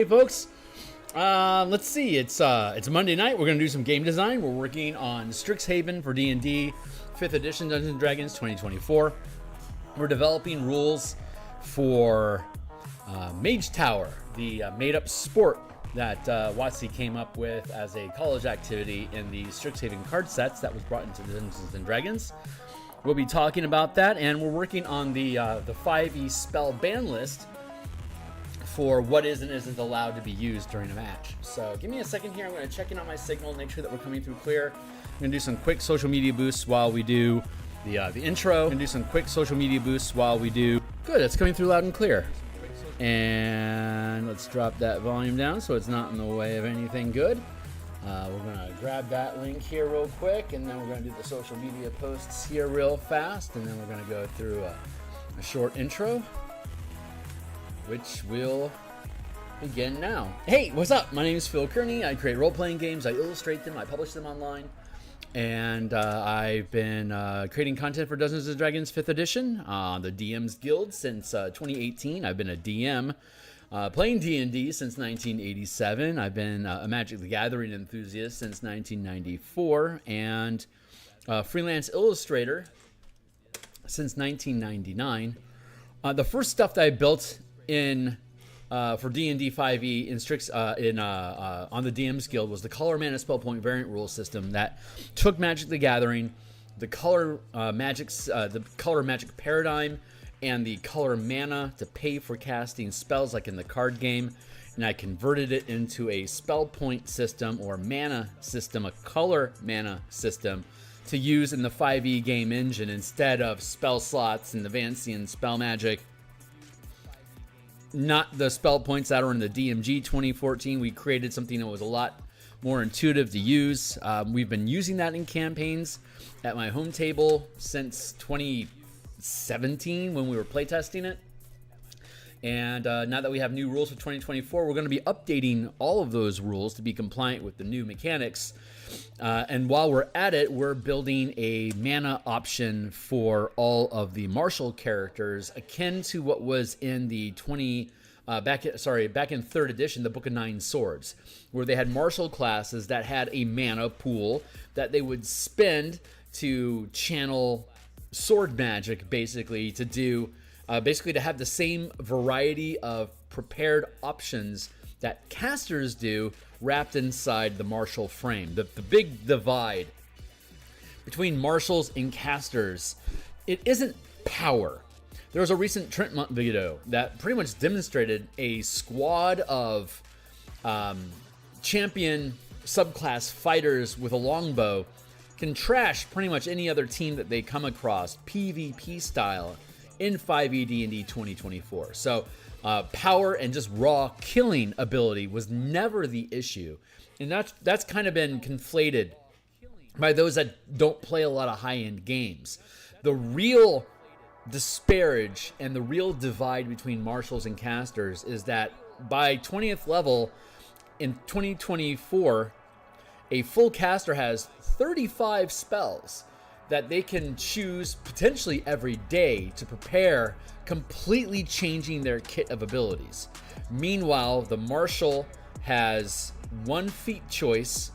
Hey folks, let's see. It's Monday night. We're gonna do some game design. We're working on Strixhaven for D&D 5th edition Dungeons & Dragons 2024. We're developing rules for Mage Tower, the made-up sport that WotC came up with as a college activity in the Strixhaven card sets that was brought into Dungeons & Dragons. We'll be talking about that, and we're working on the 5e spell ban list for what is and isn't allowed to be used during a match. So give me a second here. I'm going to check in on my signal, make sure that we're coming through clear. I'm going to do some quick social media boosts while we do the intro. I'm going to do some quick social media boosts while we do... Good, it's coming through loud and clear. And let's drop that volume down so it's not in the way of anything good. We're going to grab that link here real quick, and then we're going to do the social media posts here real fast, and then we're going to go through a short intro, which will begin now. Hey, what's up? My name is Phil Kearney. I create role-playing games. I illustrate them. I publish them online. And I've been creating content for Dungeons & Dragons 5th edition on the DMsGuild since 2018. I've been a DM playing D&D since 1987. I've been a Magic the Gathering enthusiast since 1994. And a freelance illustrator since 1999. The first stuff that I built in for D&D 5e in on the DMsGuild was the color mana spell point variant rule system that took Magic the Gathering, the color magic paradigm, and the color mana to pay for casting spells like in the card game, and I converted it into a spell point system or mana system, a color mana system to use in the 5e game engine instead of spell slots and the Vancian spell magic. Not the spell points that are in the DMG 2014. We created something that was a lot more intuitive to use. We've been using that in campaigns at my home table since 2017 when we were playtesting it. And now that we have new rules for 2024, we're going to be updating all of those rules to be compliant with the new mechanics. And while we're at it, we're building a mana option for all of the martial characters, akin to what was in the back in 3rd edition, the Book of Nine Swords, where they had martial classes that had a mana pool that they would spend to channel sword magic, basically to do. Basically to have the same variety of prepared options that casters do wrapped inside the martial frame. The big divide between martials and casters, it isn't power. There was a recent Trentmont video that pretty much demonstrated a squad of champion subclass fighters with a longbow can trash pretty much any other team that they come across, PvP style, in 5e D&D 2024. So power and just raw killing ability was never the issue. And that's kind of been conflated by those that don't play a lot of high-end games. The real disparage and the real divide between martials and casters is that by 20th level in 2024, a full caster has 35 spells that they can choose potentially every day to prepare, completely changing their kit of abilities. Meanwhile, the martial has one feat choice,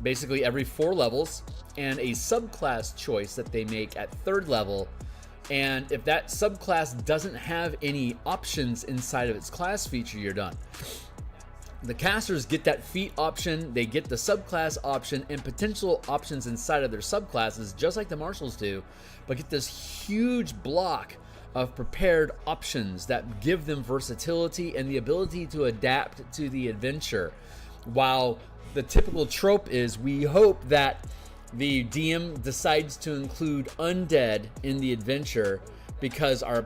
basically every 4 levels, and a subclass choice that they make at 3rd level. And if that subclass doesn't have any options inside of its class feature, you're done. The casters get that feat option, they get the subclass option and potential options inside of their subclasses, just like the martials do, but get this huge block of prepared options that give them versatility and the ability to adapt to the adventure. While the typical trope is we hope that the DM decides to include undead in the adventure because our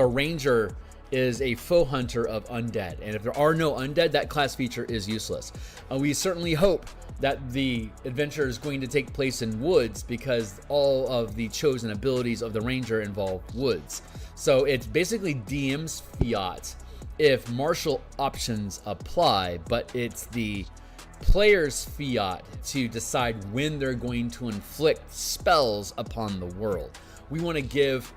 ranger is a foe hunter of undead, and if there are no undead, that class feature is useless. We certainly hope that the adventure is going to take place in woods because all of the chosen abilities of the ranger involve woods. So it's basically DM's fiat if martial options apply, but it's the player's fiat to decide when they're going to inflict spells upon the world. We want to give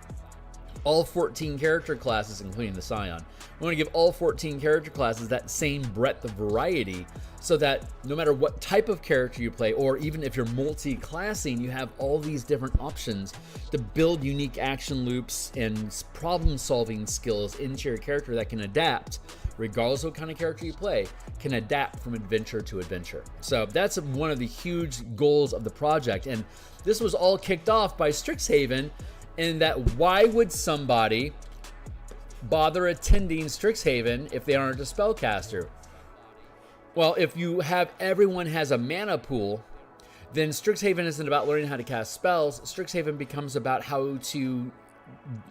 all 14 character classes, including the Scion. We want to give all 14 character classes that same breadth of variety so that no matter what type of character you play, or even if you're multi-classing, you have all these different options to build unique action loops and problem-solving skills into your character that can adapt, regardless of what kind of character you play, can adapt from adventure to adventure. So that's one of the huge goals of the project. And this was all kicked off by Strixhaven, in that why would somebody bother attending Strixhaven if they aren't a spellcaster? Well, if you have everyone has a mana pool, then Strixhaven isn't about learning how to cast spells. Strixhaven becomes about how to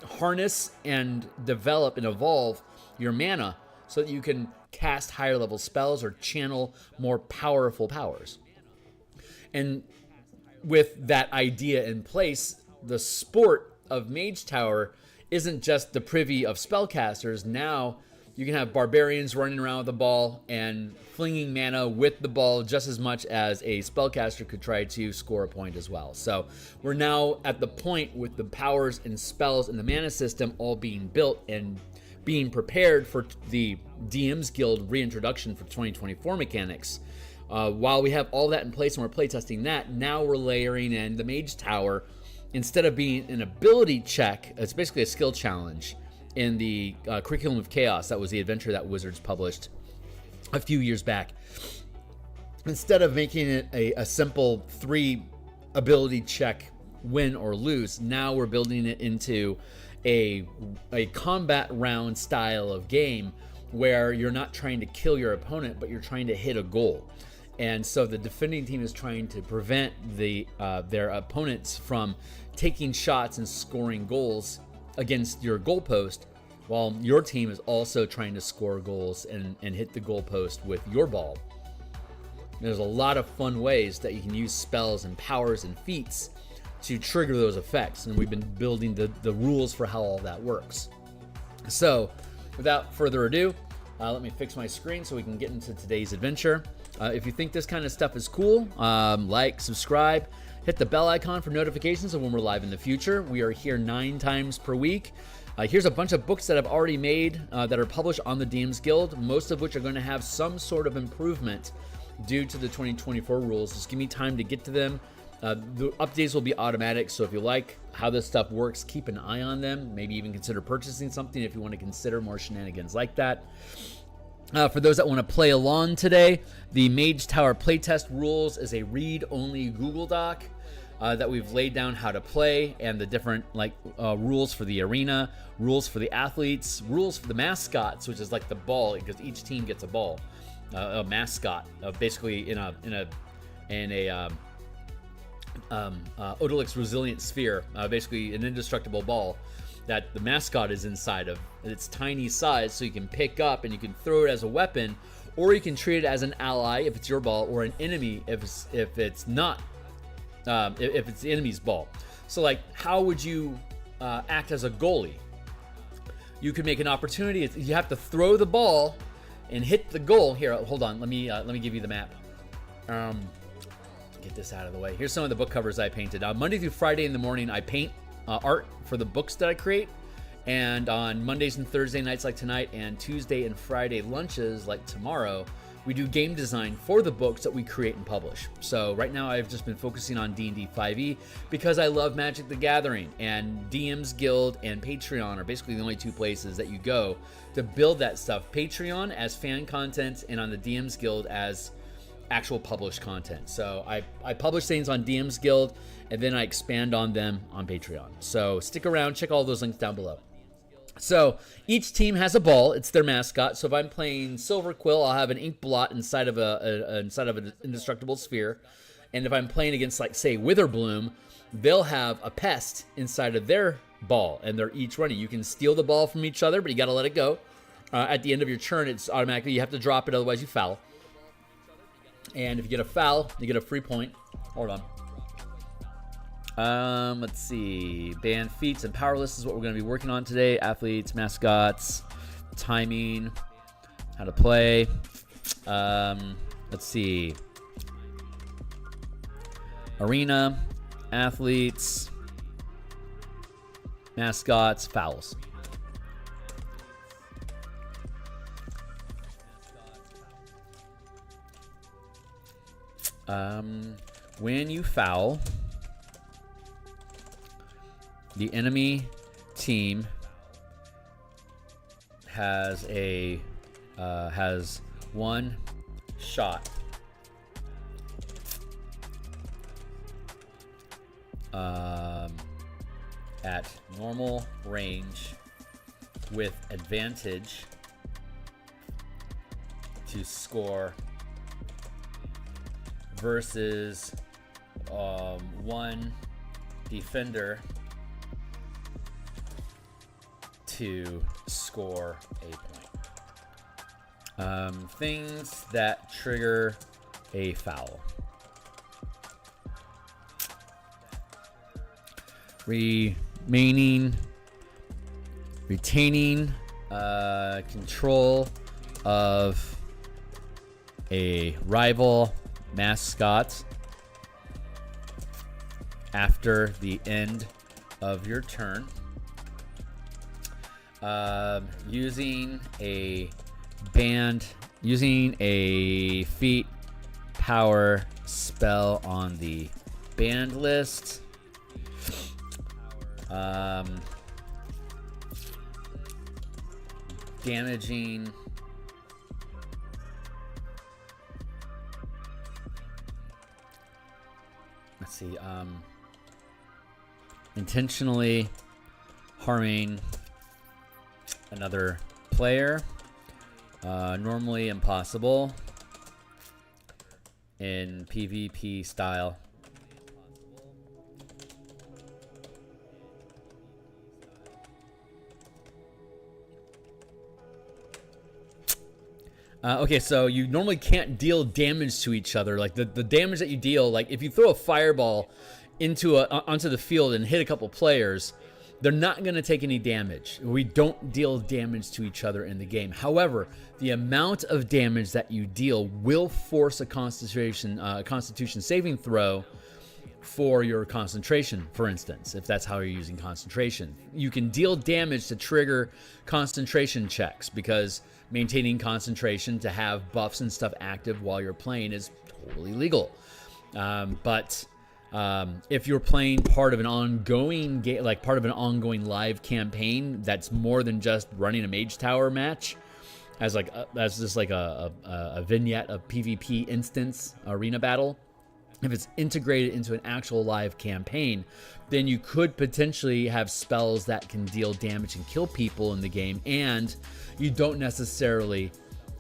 harness and develop and evolve your mana so that you can cast higher level spells or channel more powerful powers. And with that idea in place, the sport of Mage Tower isn't just the privy of spellcasters. Now you can have barbarians running around with a ball and flinging mana with the ball just as much as a spellcaster could try to score a point as well. So we're now at the point with the powers and spells and the mana system all being built and being prepared for the DMsGuild reintroduction for 2024 mechanics. While we have all that in place and we're playtesting that, now we're layering in the Mage Tower. Instead of being an ability check, it's basically a skill challenge in the Curriculum of Chaos. That was the adventure that Wizards published a few years back. Instead of making it a simple 3 ability check, win or lose, now we're building it into a combat round style of game where you're not trying to kill your opponent, but you're trying to hit a goal. And so the defending team is trying to prevent their opponents from taking shots and scoring goals against your goalpost, while your team is also trying to score goals and hit the goalpost with your ball. There's a lot of fun ways that you can use spells and powers and feats to trigger those effects, and we've been building the rules for how all that works. So without further ado, let me fix my screen so we can get into today's adventure. If you think this kind of stuff is cool, like, subscribe, hit the bell icon for notifications of when we're live in the future. We are here 9 times per week. Here's a bunch of books that I've already made that are published on the DMsGuild, most of which are going to have some sort of improvement due to the 2024 rules. Just give me time to get to them. The updates will be automatic, so if you like how this stuff works, keep an eye on them. Maybe even consider purchasing something if you want to consider more shenanigans like that. For those that want to play along today, the Mage Tower playtest rules is a read-only Google Doc that we've laid down how to play, and the different rules for the arena, rules for the athletes, rules for the mascots, which is like the ball, because each team gets a ball, a mascot, basically in a Odalix resilient sphere, basically an indestructible ball that the mascot is inside of. It's tiny size, so you can pick up and you can throw it as a weapon, or you can treat it as an ally if it's your ball, or an enemy if it's not, if it's the enemy's ball. So like, how would you act as a goalie? You could make an opportunity. You have to throw the ball and hit the goal. Here, hold on. Let me give you the map. Get this out of the way. Here's some of the book covers I painted. Monday through Friday in the morning, I paint art for the books that I create. And on Mondays and Thursday nights like tonight, and Tuesday and Friday lunches like tomorrow, we do game design for the books that we create and publish. So right now I've just been focusing on D&D 5e because I love Magic the Gathering, and DMsGuild and Patreon are basically the only 2 places that you go to build that stuff. Patreon as fan content, and on the DMsGuild as actual published content. So I publish things on DMsGuild, and then I expand on them on Patreon. So stick around, check all those links down below. So each team has a ball. It's their mascot. So if I'm playing Silver Quill, I'll have an ink blot inside of an indestructible sphere. And if I'm playing against, like, say, Witherbloom, they'll have a pest inside of their ball, and they're each running. You can steal the ball from each other, but you got to let it go. At the end of your turn, it's automatically, you have to drop it, otherwise you foul. And if you get a foul, you get a free point. Hold on. Let's see. Band feats and power lists is what we're going to be working on today. Athletes, mascots, timing, how to play. Let's see. Arena, athletes, mascots, fouls. When you foul, the enemy team has one shot at normal range with advantage to score versus one defender to score a point. Things that trigger a foul. Retaining control of a rival mascot after the end of your turn. Using a feat power spell on the banned list. Damaging intentionally harming another player, normally impossible in PvP style. Okay, so you normally can't deal damage to each other. Like the damage that you deal, like if you throw a fireball onto the field and hit a couple players, they're not going to take any damage. We don't deal damage to each other in the game. However, the amount of damage that you deal will force a Constitution saving throw for your concentration, for instance, if that's how you're using concentration. You can deal damage to trigger concentration checks because maintaining concentration to have buffs and stuff active while you're playing is totally legal. But if you're playing part of an ongoing game, like part of an ongoing live campaign that's more than just running a Mage Tower match, as just like a vignette of PvP instance arena battle, if it's integrated into an actual live campaign, then you could potentially have spells that can deal damage and kill people in the game, and you don't necessarily,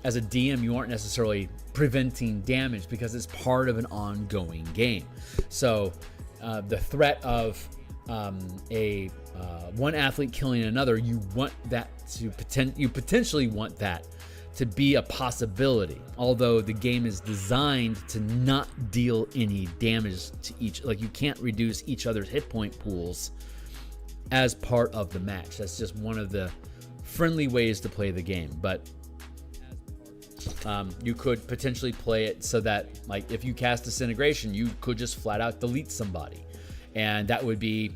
as a DM, you aren't necessarily preventing damage because it's part of an ongoing game. So the threat of one athlete killing another, you potentially want that to be a possibility, although the game is designed to not deal any damage to each. Like, you can't reduce each other's hit point pools as part of the match. That's just one of the friendly ways to play the game. But you could potentially play it so that, like, if you cast Disintegration, you could just flat out delete somebody, and that would be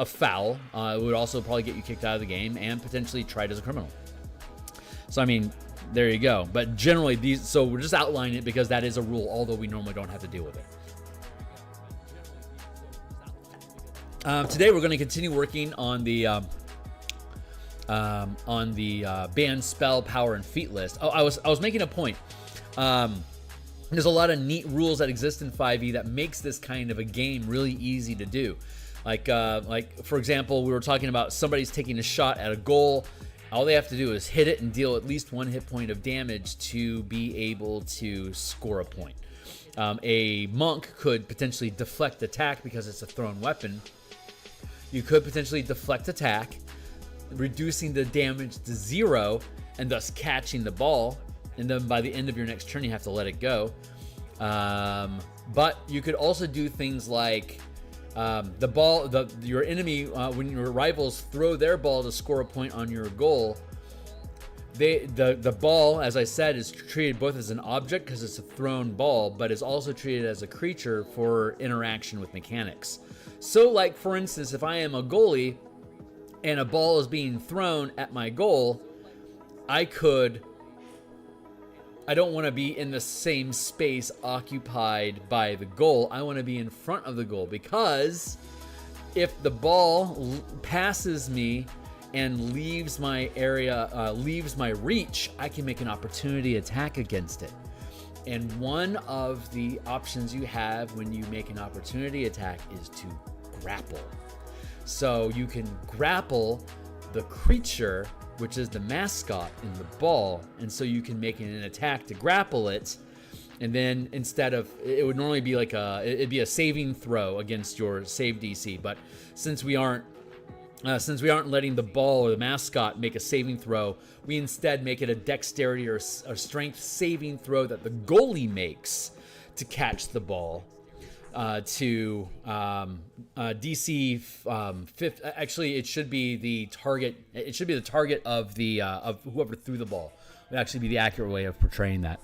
a foul. It would also probably get you kicked out of the game and potentially tried as a criminal. So I mean, there you go. But generally, so we're just outlining it because that is a rule, although we normally don't have to deal with it. Today we're going to continue working on the banned spell, power, and feat list. Oh, I was making a point. There's a lot of neat rules that exist in 5e that makes this kind of a game really easy to do. Like for example, we were talking about somebody's taking a shot at a goal. All they have to do is hit it and deal at least one hit point of damage to be able to score a point. A monk could potentially deflect attack because it's a thrown weapon. You could potentially deflect attack, reducing the damage to 0 and thus catching the ball. And then by the end of your next turn, you have to let it go. But you could also do things like your enemy, when your rivals throw their ball to score a point on your goal, the ball, as I said, is treated both as an object because it's a thrown ball, but is also treated as a creature for interaction with mechanics. So, like, for instance, if I am a goalie, and a ball is being thrown at my goal, I don't want to be in the same space occupied by the goal. I want to be in front of the goal, because if the ball passes me and leaves my area, leaves my reach, I can make an opportunity attack against it. And one of the options you have when you make an opportunity attack is to grapple. So you can grapple the creature, which is the mascot in the ball, and so you can make an attack to grapple it. And then instead of, it would normally be like it'd be a saving throw against your save DC, but since we aren't letting the ball or the mascot make a saving throw, we instead make it a dexterity or strength saving throw that the goalie makes to catch the ball to DC 5. Actually, it should be the target. It should be the target of the of whoever threw the ball. Would actually be the accurate way of portraying that.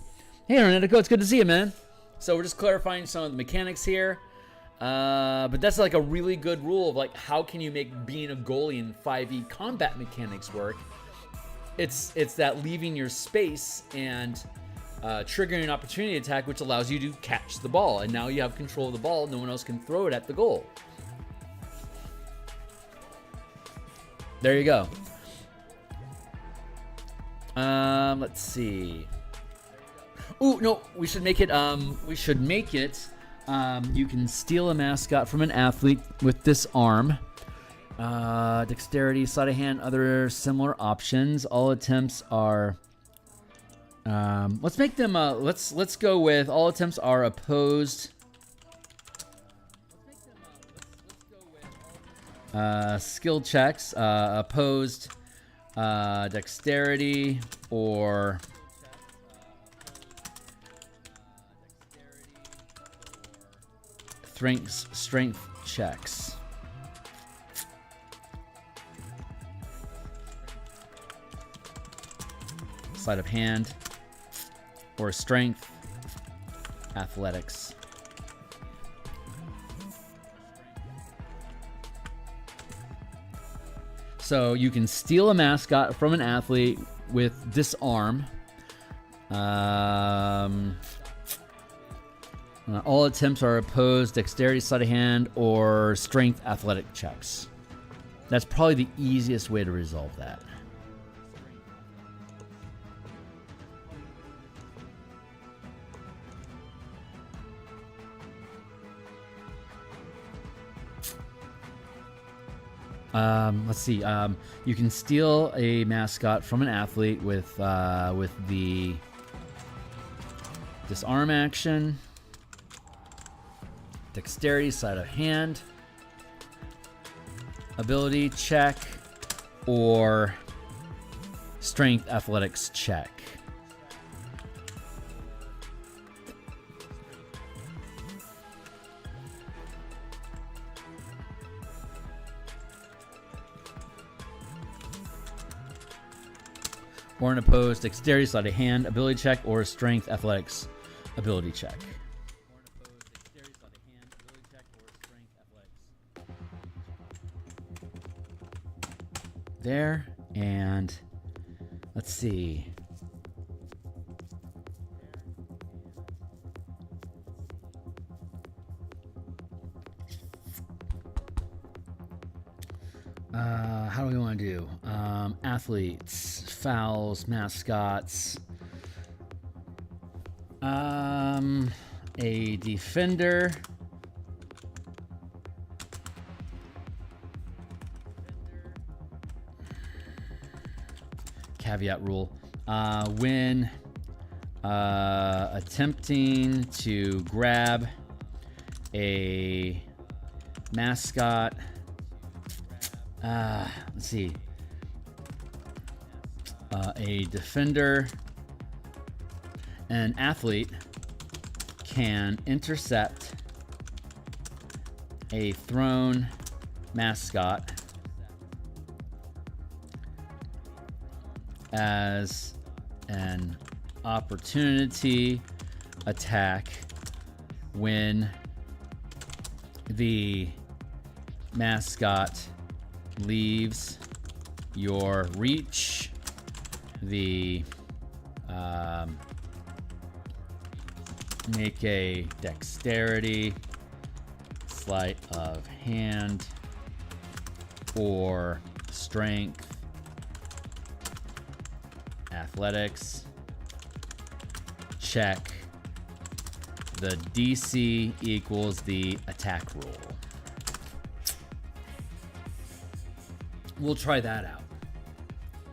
Hey, Renetico, it's good to see you, man. So we're just clarifying some of the mechanics here. But that's like a really good rule of like how can you make being a goalie in 5e combat mechanics work. It's that leaving your space and triggering an opportunity attack, which allows you to catch the ball, and now you have control of the ball. No one else can throw it at the goal. There you go. Let's see. Ooh, no, we should make it. You can steal a mascot from an athlete with disarm. Dexterity, sleight of hand, other similar options. All attempts are. Let's make them. Let's go with all attempts are opposed. Skill checks, opposed, dexterity or. Strength checks. Sleight of hand or strength, athletics. So you can steal a mascot from an athlete with disarm. All attempts are opposed, dexterity, sleight of hand, or strength athletic checks. That's probably the easiest way to resolve that. Let's see. You can steal a mascot from an athlete with the disarm action. Dexterity, sleight of hand, ability check, or strength athletics check. Or an opposed dexterity, sleight of hand, ability check, or strength athletics ability check. There, and let's see. How do we want to do? Athletes, fouls, mascots. A defender. Caveat rule. When attempting to grab a mascot, let's see, a defender, an athlete can intercept a thrown mascot as an opportunity attack when the mascot leaves your reach, the make a dexterity, sleight of hand, or strength, athletics check. The DC equals the attack roll. We'll try that out.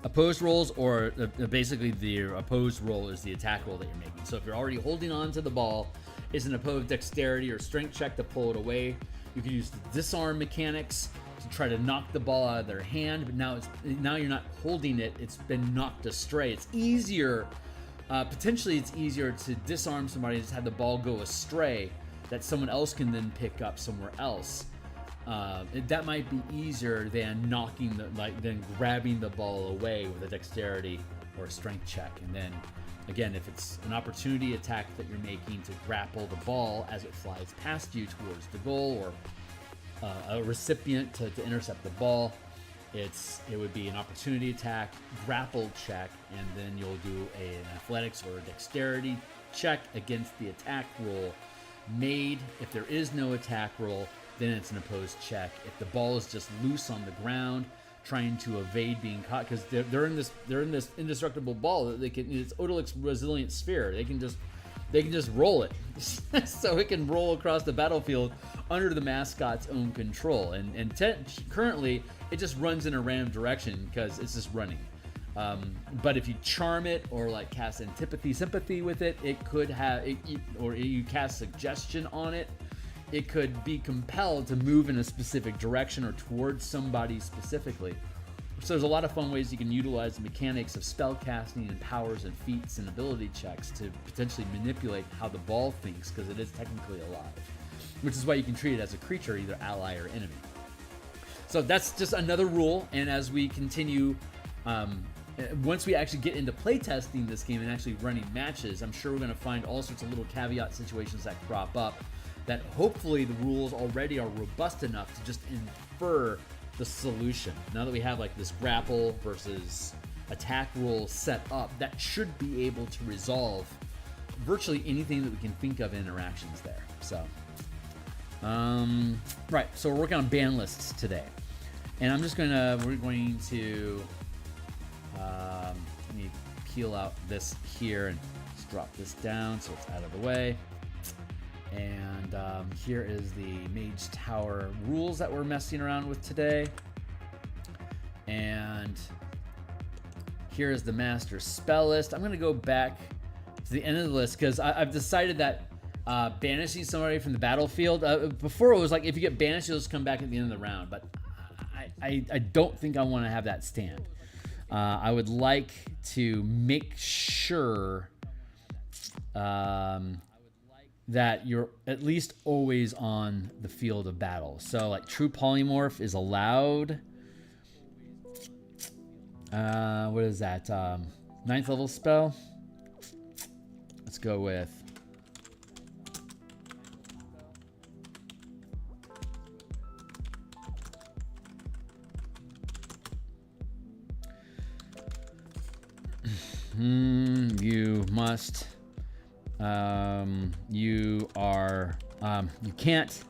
Opposed rolls, or basically the opposed roll is the attack roll that you're making. So if you're already holding on to the ball, it's an opposed dexterity or strength check to pull it away. You can use the disarm mechanics to try to knock the ball out of their hand, but now you're not holding it, it's been knocked astray. It's easier, potentially it's easier to disarm somebody and just have the ball go astray that someone else can then pick up somewhere else. That might be easier than than grabbing the ball away with a dexterity or a strength check. And then again, if it's an opportunity attack that you're making to grapple the ball as it flies past you towards the goal, or a recipient to intercept the ball, it would be an opportunity attack, grapple check, and then you'll do an athletics or a dexterity check against the attack roll made. If there is no attack roll, then it's an opposed check. If the ball is just loose on the ground, trying to evade being caught, because they're in this indestructible ball that it's Odolic's resilient sphere. They can just roll it, so it can roll across the battlefield under the mascot's own control. And currently, it just runs in a random direction because it's just running. But if you charm it or like cast sympathy with it, it could have or you cast suggestion on it. It could be compelled to move in a specific direction or towards somebody specifically. So there's a lot of fun ways you can utilize the mechanics of spell casting and powers and feats and ability checks to potentially manipulate how the ball thinks, because it is technically alive, which is why you can treat it as a creature, either ally or enemy. So that's just another rule. And as we continue, once we actually get into playtesting this game and actually running matches, I'm sure we're going to find all sorts of little caveat situations that crop up that hopefully the rules already are robust enough to just infer the solution. Now that we have like this grapple versus attack rule set up, that should be able to resolve virtually anything that we can think of in interactions there. So, right. So we're working on ban lists today, and we're going to, let me peel out this here and just drop this down so it's out of the way. And here is the Mage Tower rules that we're messing around with today. And here is the master spell list. I'm going to go back to the end of the list because I've decided that banishing somebody from the battlefield, before it was like if you get banished, you'll just come back at the end of the round. But I don't think I want to have that stand. I would like to make sure that you're at least always on the field of battle. So like true polymorph is allowed. What is that? 9th level spell. Let's go with you must you can't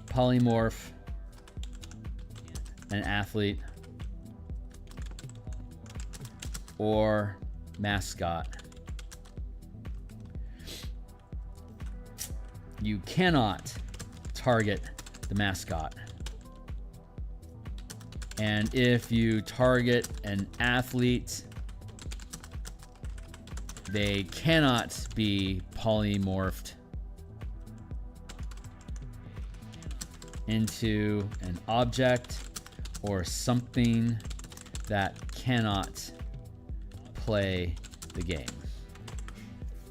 polymorph an athlete or mascot. You cannot target the mascot. And if you target an athlete, they cannot be polymorphed into an object or something that cannot play the game.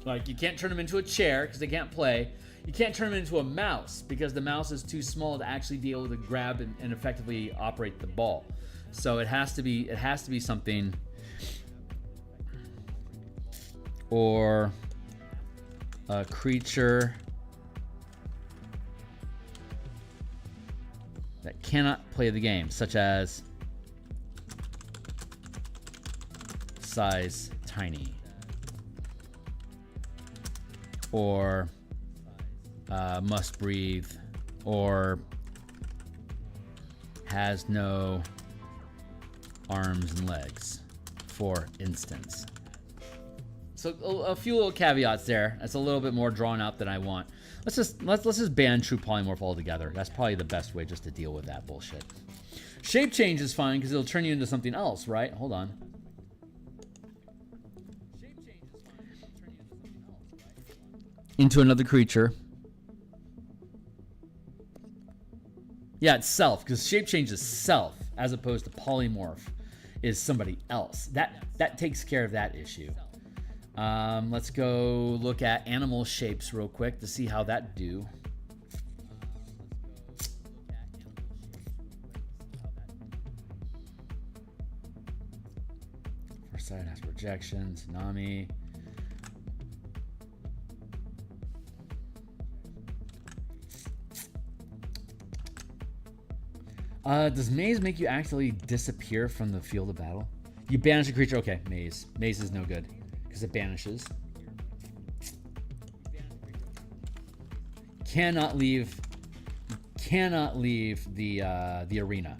Like you can't turn them into a chair because they can't play. You can't turn them into a mouse because the mouse is too small to actually be able to grab and effectively operate the ball. So it has to be something, or a creature that cannot play the game, such as size tiny, or must breathe, or has no arms and legs, for instance. So a few little caveats there. That's a little bit more drawn out than I want. Let's just ban true polymorph altogether. That's probably the best way just to deal with that bullshit. Shape change is fine because it'll turn you into something else, right? Hold on. Into another creature. Yeah, it's self, because shape change is self, as opposed to polymorph is somebody else. That takes care of that issue. Let's go look at animal shapes real quick to see how that do. First side has projection, tsunami. Does maze make you actually disappear from the field of battle? You banish a creature. Okay, maze. Maze is no good because it banishes. Cannot leave the arena.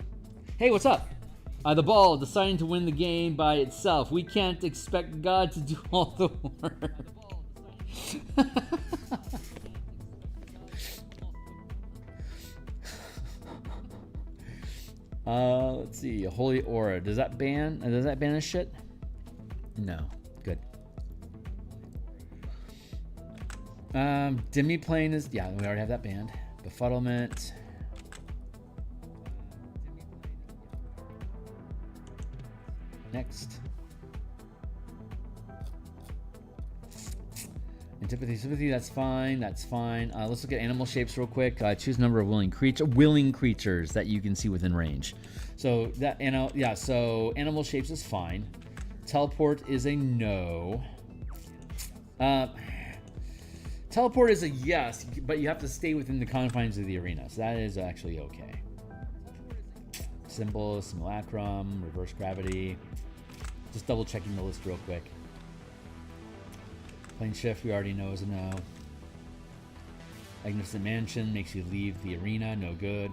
Hey, what's up? The ball deciding to win the game by itself. We can't expect God to do all the work. Let's see. Holy Aura. Does that banish shit? No. Good. Demiplane is, yeah, we already have that banned. Befuddlement. Next. Antipathy, sympathy, that's fine. That's fine. Let's look at animal shapes real quick. Choose number of willing creatures that you can see within range. So that, yeah. So animal shapes is fine. Teleport is a no. Teleport is a yes, but you have to stay within the confines of the arena. So that is actually okay. Symbol, simulacrum, reverse gravity. Just double checking the list real quick. Plane shift, we already know is a no. Magnificent Mansion makes you leave the arena, no good.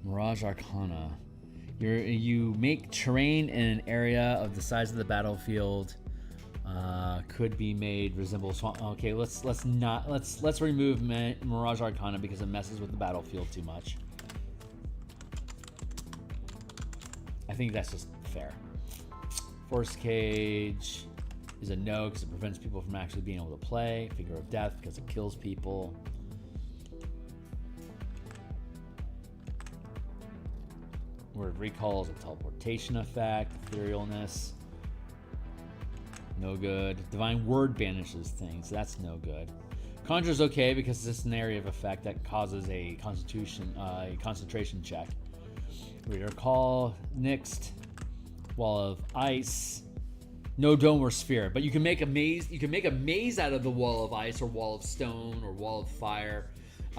Mirage Arcana. You make terrain in an area of the size of the battlefield. Could be made resemble swamp. Okay, let's remove Mirage Arcana because it messes with the battlefield too much. I think that's just fair. Force Cage is a no because it prevents people from actually being able to play. Figure of Death because it kills people. Word of Recall is a teleportation effect. Etherealness, no good. Divine Word banishes things. That's no good. Conjure's okay because it's an area of effect that causes a concentration check. Reader Call, Nixed. Wall of Ice, no dome or sphere, but you can make a maze. You can make a maze out of the wall of ice or wall of stone or wall of fire.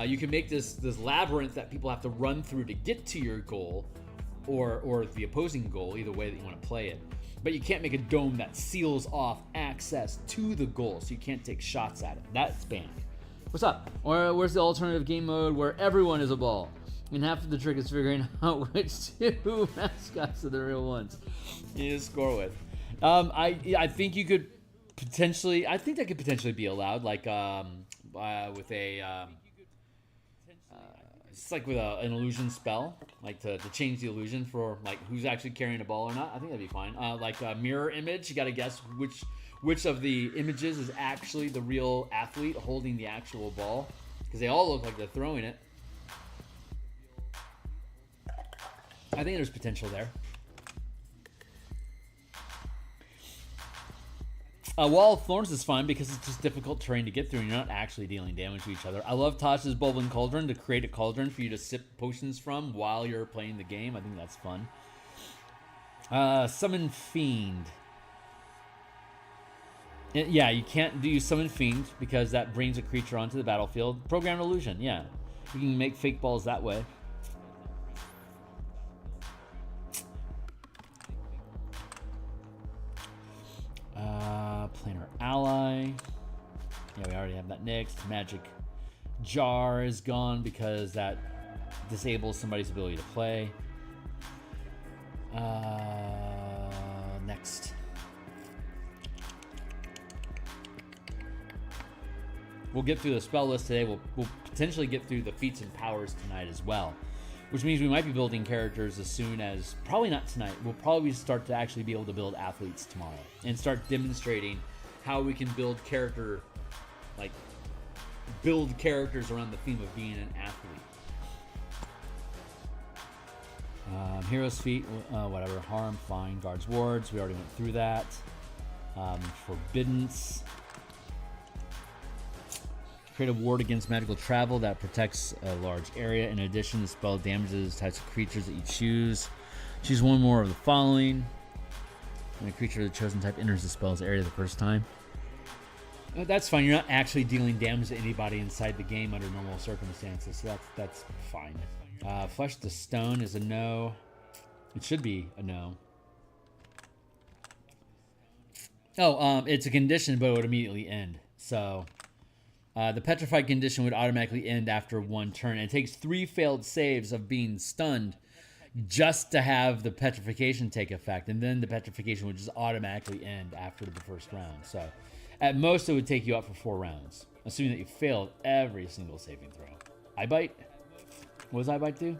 You can make this labyrinth that people have to run through to get to your goal, or the opposing goal, either way that you want to play it. But you can't make a dome that seals off access to the goal, so you can't take shots at it. That's banned. What's up? Or where's the alternative game mode where everyone is a ball? And half of the trick is figuring out which two mascots are the real ones you need to score with. I think you could potentially. I think that could potentially be allowed, like with a. It's like with an illusion spell, like to change the illusion for like who's actually carrying a ball or not. I think that'd be fine. Like a mirror image, you got to guess which of the images is actually the real athlete holding the actual ball, because they all look like they're throwing it. I think there's potential there. Wall of Thorns is fine because it's just difficult terrain to get through and you're not actually dealing damage to each other. I love Tasha's Bubbling Cauldron to create a cauldron for you to sip potions from while you're playing the game. I think that's fun. Summon Fiend. Yeah, you can't do Summon Fiend because that brings a creature onto the battlefield. Programmed Illusion, yeah. You can make fake balls that way. Planar Ally. Yeah, we already have that next. Magic Jar is gone because that disables somebody's ability to play. Next. We'll get through the spell list today. We'll potentially get through the feats and powers tonight as well, which means we might be building characters as soon as, probably not tonight, we'll probably start to actually be able to build athletes tomorrow and start demonstrating how we can build characters around the theme of being an athlete. Hero's Feat, whatever, harm, fine, guards, wards, we already went through that. Forbiddance. Create a ward against magical travel that protects a large area. In addition, the spell damages types of creatures that you choose. Choose one more of the following. When a creature of the chosen type enters the spell's area the first time. That's fine. You're not actually dealing damage to anybody inside the game under normal circumstances, so that's fine. Flesh to Stone is a no. It should be a no. Oh, it's a condition, but it would immediately end. So... the petrified condition would automatically end after one turn. It takes 3 failed saves of being stunned just to have the petrification take effect. And then the petrification would just automatically end after the first round. So at most, it would take you up for 4 rounds, assuming that you failed every single saving throw. Eye Bite? What does Eye Bite do?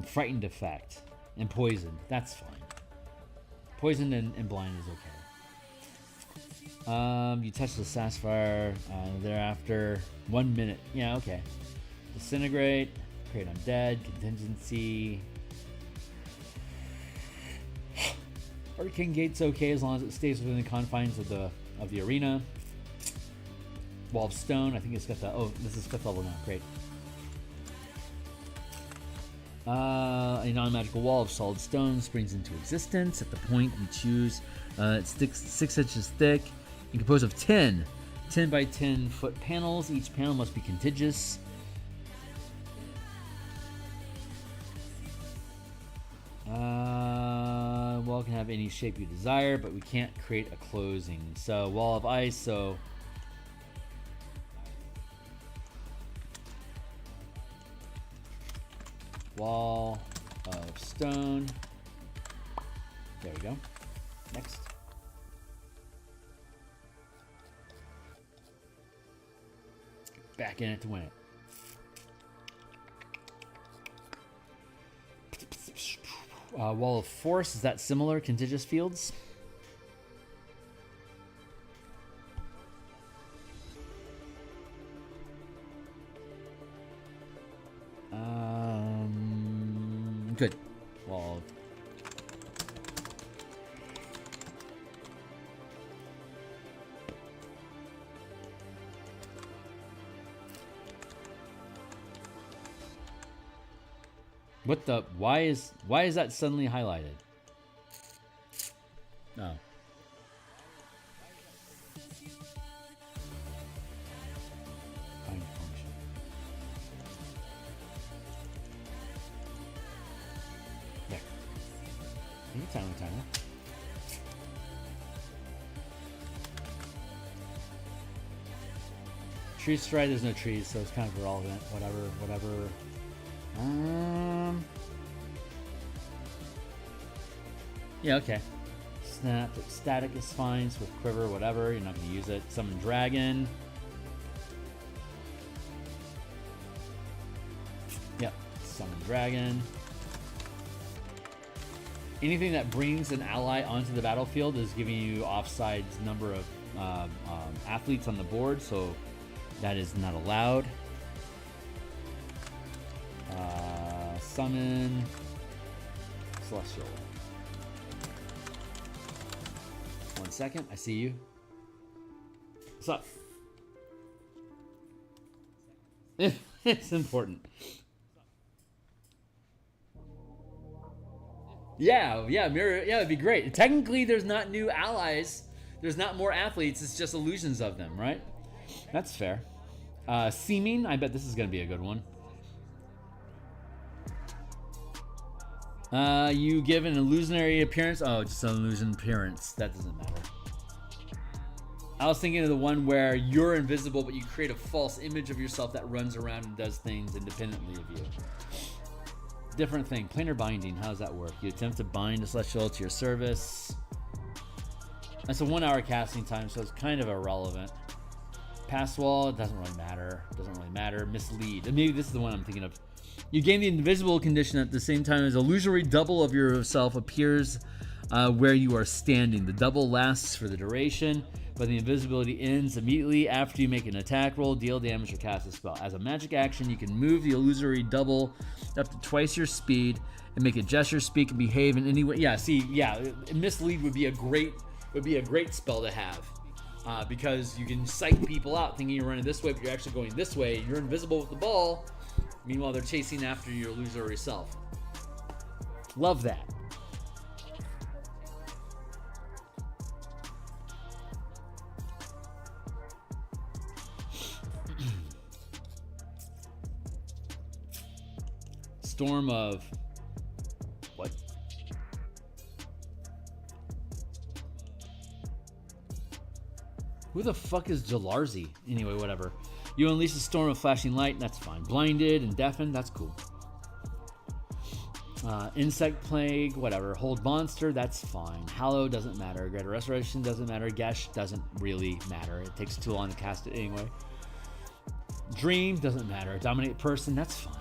Frightened effect. And poisoned. That's fine. Poisoned and blind is okay. You touch the Sapphire, thereafter 1 minute. Yeah, okay. Disintegrate, create undead, contingency. Hurricane Gate's okay as long as it stays within the confines of the arena. Wall of Stone, I think it's got the, oh, this is 5th level now, great. A non-magical wall of solid stone springs into existence at the point you choose. It's 6 inches thick and composed of 10 by 10 foot panels. Each panel must be contiguous. Wall can have any shape you desire, but we can't create a closing. So Wall of Ice, so Wall of Stone. There we go. Next. Back in it to win it. Wall of Force, is that similar? Contiguous fields? Good. Wall. What the? Why is that suddenly highlighted? No. Find function. There. Tiny. Tree stride, there's no trees, so it's kind of irrelevant. Whatever. Yeah, okay. Snap, static is fine. Swift Quiver, whatever. You're not going to use it. Summon Dragon. Yep, Summon Dragon. Anything that brings an ally onto the battlefield is giving you offsides number of athletes on the board, so that is not allowed. Summon Celestial. 1 second, I see you. What's up? It's important. Yeah, mirror. Yeah, it'd be great. Technically, there's not new allies. There's not more athletes. It's just illusions of them, right? That's fair. Seeming. I bet this is gonna be a good one. You give an illusionary appearance. Oh, just an illusion appearance. That doesn't matter. I was thinking of the one where you're invisible, but you create a false image of yourself that runs around and does things independently of you. Different thing. Planar binding. How does that work? You attempt to bind a celestial to your service. That's a 1 hour casting time, so it's kind of irrelevant. Pass wall. It doesn't really matter. Mislead. Maybe this is the one I'm thinking of. You gain the invisible condition at the same time as illusory double of yourself appears where you are standing. The double lasts for the duration, but the invisibility ends immediately after you make an attack roll, deal damage, or cast a spell. As a magic action, you can move the illusory double up to twice your speed and make a gesture, speak, and behave in any way. Mislead would be a great spell to have. Because you can psych people out thinking you're running this way, but you're actually going this way. You're invisible with the ball. Meanwhile, they're chasing after your illusory self. Love that. Storm of... What? Who the fuck is Jalarzi? Anyway, whatever. You unleash a storm of flashing light, that's fine. Blinded and deafened, that's cool. Insect plague, whatever. Hold monster, that's fine. Hallow doesn't matter. Greater restoration doesn't matter. Gesh doesn't really matter. It takes too long to cast it anyway. Dream doesn't matter. Dominate person, that's fine.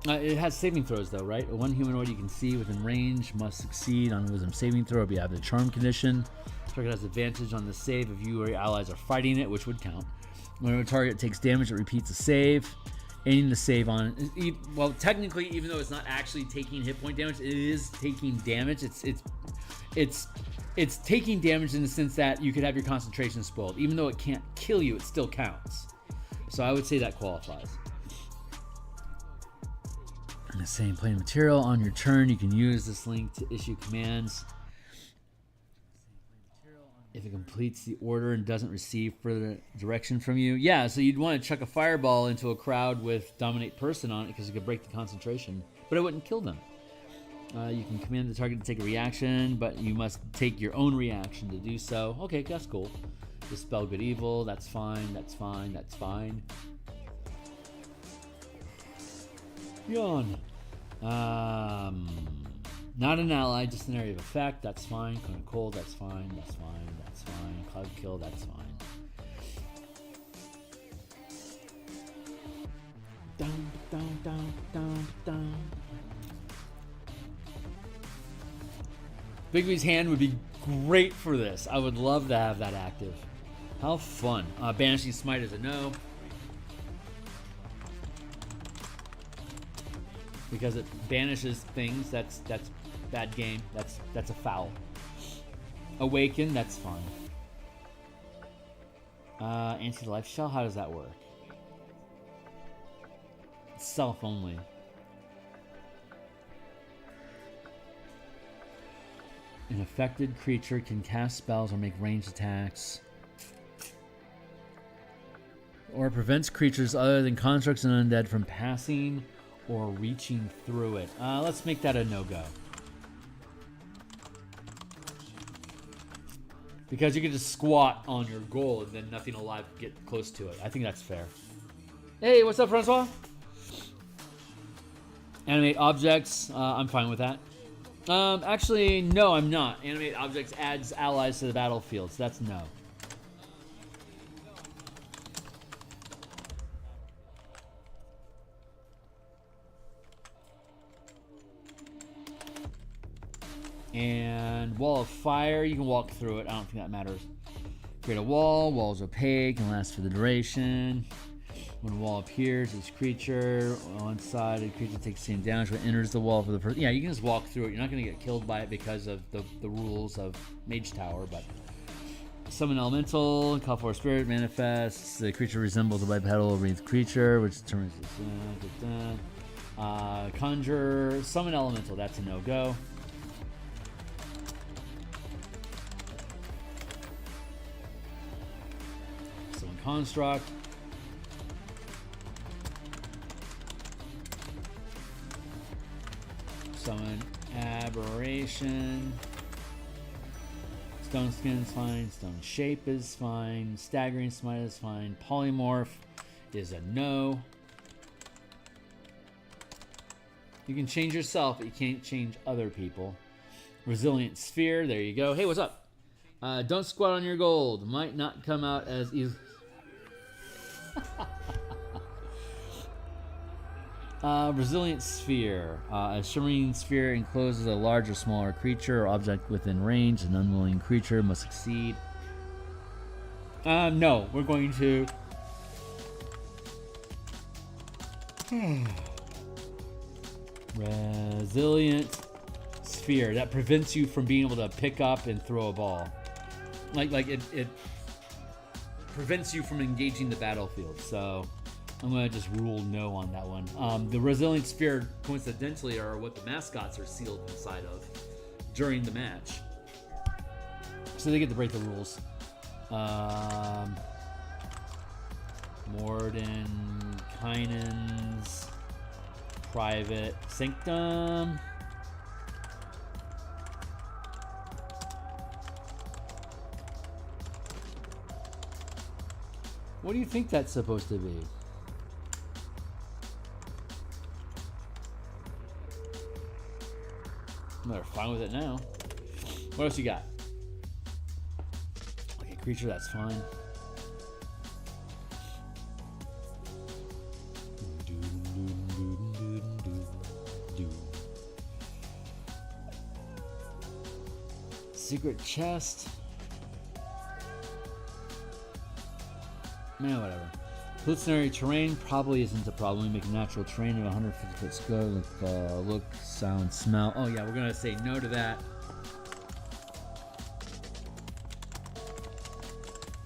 It has saving throws though, right? One humanoid you can see within range must succeed on a wisdom saving throw or be out of the charm condition. Target has advantage on the save if you or your allies are fighting it, which would count. When a target takes damage, it repeats a save. Aiming the save on, well, technically, even though it's not actually taking hit point damage, it is taking damage. It's taking damage in the sense that you could have your concentration spoiled. Even though it can't kill you, it still counts. So I would say that qualifies. In the same plane material, on your turn, you can use this link to issue commands. If it completes the order and doesn't receive further direction from you. Yeah, so you'd want to chuck a fireball into a crowd with Dominate Person on it because it could break the concentration, but it wouldn't kill them. You can command the target to take a reaction, but you must take your own reaction to do so. Okay, that's cool. Dispel Good Evil, that's fine, that's fine, that's fine. Yawn. Not an ally, just an area of effect. That's fine. Cone of Cold, that's fine. That's fine. That's fine. Cloud Kill, that's fine. Down, down, down, down, down. Bigby's Hand would be great for this. I would love to have that active. How fun. Banishing Smite is a no. Because it banishes things. That's bad game. That's a foul. Awaken, that's fine. Anti-life shell, how does that work? Self only. An affected creature can cast spells or make ranged attacks. Or prevents creatures other than constructs and undead from passing or reaching through it. Let's make that a no-go. Because you can just squat on your goal and then nothing alive can get close to it. I think that's fair. Hey, what's up, Francois? Animate objects. I'm fine with that. Actually, no, I'm not. Animate objects adds allies to the battlefield, so that's no. And Wall of Fire, you can walk through it. I don't think that matters. Create a wall. Wall is opaque and lasts for the duration. When a wall appears, each creature on side, a creature takes the same damage when it enters the wall for the first. Yeah, you can just walk through it. You're not going to get killed by it because of the rules of Mage Tower, but summon elemental, call for a spirit, manifests. The creature resembles a bipedal wreathed creature, which determines Conjure, Summon Elemental, that's a no-go. Summon Construct. Summon Aberration. Stone Skin is fine. Stone Shape is fine. Staggering Smite is fine. Polymorph is a no. You can change yourself, but you can't change other people. Resilient Sphere, there you go. Hey, what's up? Don't squat on your gold. Might not come out as easy. Resilient Sphere. A shimmering sphere encloses a large or smaller creature or object within range. An unwilling creature must succeed. No, we're going to... Resilient Sphere. That prevents you from being able to pick up and throw a ball. Like it prevents you from engaging the battlefield. So I'm going to just rule no on that one. The Resilient Sphere, coincidentally, are what the mascots are sealed inside of during the match. So they get to break the rules. Mordenkainen's Private Sanctum. What do you think that's supposed to be? They're fine with it now. What else you got? Okay, creature, that's fine. Secret chest. Man, whatever. Hallucinatory terrain probably isn't a problem. We make a natural terrain of 150 foot scope with look, sound, smell. Oh yeah, we're gonna say no to that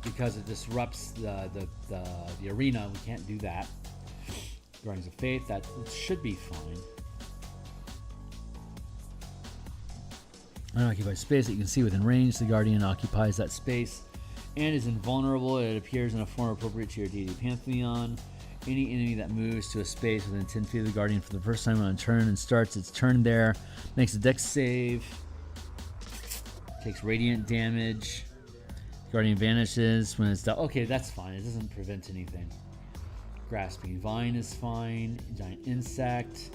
because it disrupts the arena. We can't do that. Guardians of Faith, that should be fine. Unoccupied space that you can see within range. The Guardian occupies that space and is invulnerable. It appears in a form appropriate to your deity pantheon. Any enemy that moves to a space within 10 feet of the Guardian for the first time on a turn and starts its turn there makes a dex save. Takes radiant damage. Guardian vanishes when it's done. Okay, that's fine. It doesn't prevent anything. Grasping Vine is fine. Giant Insect.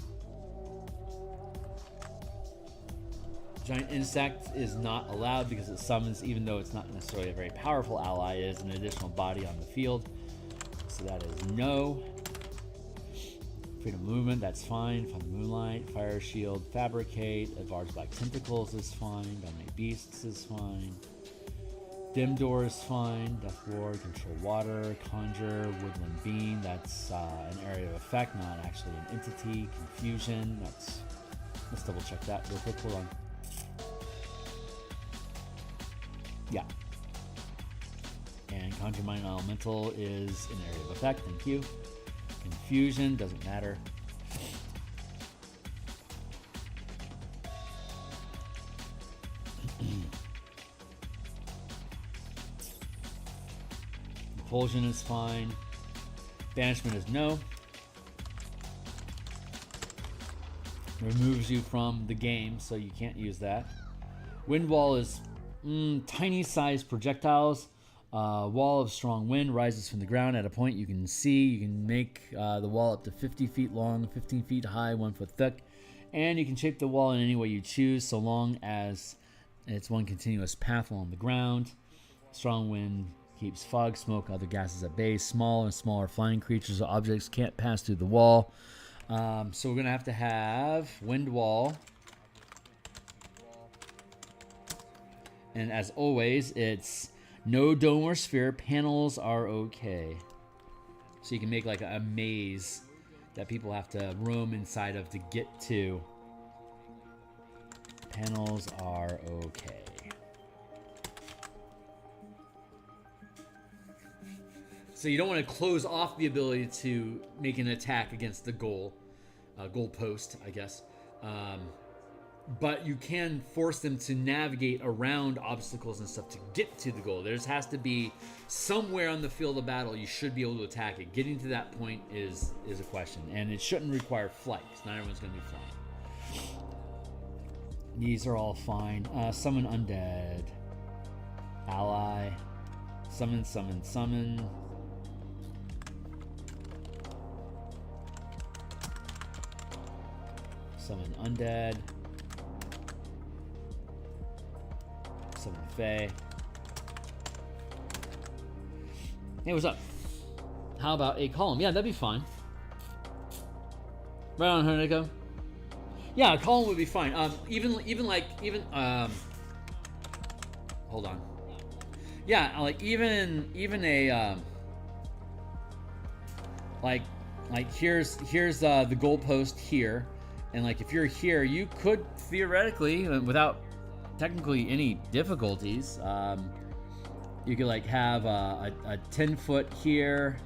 Giant Insect is not allowed because it summons, even though it's not necessarily a very powerful ally, it is an additional body on the field. So that is no. Freedom of Movement, that's fine. Find the Moonlight, Fire Shield, Fabricate, Advar's Black Tentacles is fine. Dominate Beasts is fine. Dim Door is fine. Death Ward, Control Water, Conjure, Woodland Beam, that's an area of effect, not actually an entity. Confusion, let's double check that real quick, hold on. Yeah. And Conjure Mind Elemental is an area of effect, thank you. Confusion, doesn't matter. Compulsion is fine. Banishment is no. Removes you from the game, so you can't use that. Wind Wall is tiny sized projectiles. Wall of strong wind rises from the ground at a point you can see. You can make the wall up to 50 feet long, 15 feet high, 1 foot thick. And you can shape the wall in any way you choose, so long as it's one continuous path along the ground. Strong wind keeps fog, smoke, other gases at bay. Small and smaller flying creatures or objects can't pass through the wall. So we're going to have Wind Wall. And as always, it's no dome or sphere. Panels are okay. So you can make like a maze that people have to roam inside of to get to. Panels are okay. So you don't want to close off the ability to make an attack against the goal. goalpost, I guess. But you can force them to navigate around obstacles and stuff to get to the goal. There just has to be somewhere on the field of battle you should be able to attack it. Getting to that point is a question, and it shouldn't require flight because not everyone's going to be flying. These are all fine. Summon undead. Ally. Summon, summon, summon. Summon undead. Summon Fae. Hey, what's up? How about a column? Yeah, that'd be fine. Right on, Hernico. Yeah, a column would be fine. Hold on. Yeah, like even a like here's the goalpost here, and like if you're here, you could theoretically, without technically any difficulties, you could like have a 10-foot here.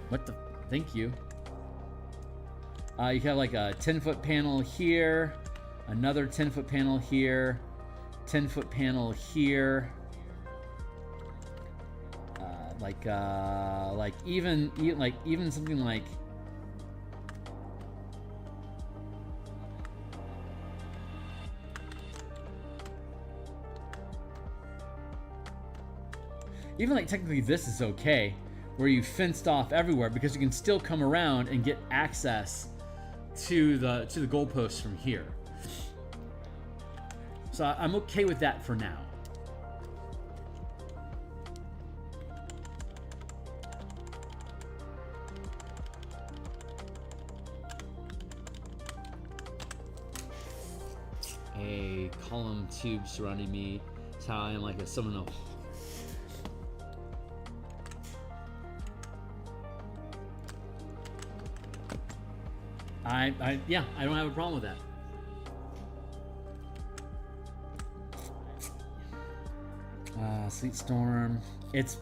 What the? Thank you. You have like a 10-foot panel here, another 10-foot panel here, 10-foot panel here. Even something like technically this is okay, where you fenced off everywhere because you can still come around and get access to the goalposts from here. So I'm okay with that for now. A column tube surrounding me. That's how I am, like a someone. I don't have a problem with that. Sleet Storm. It's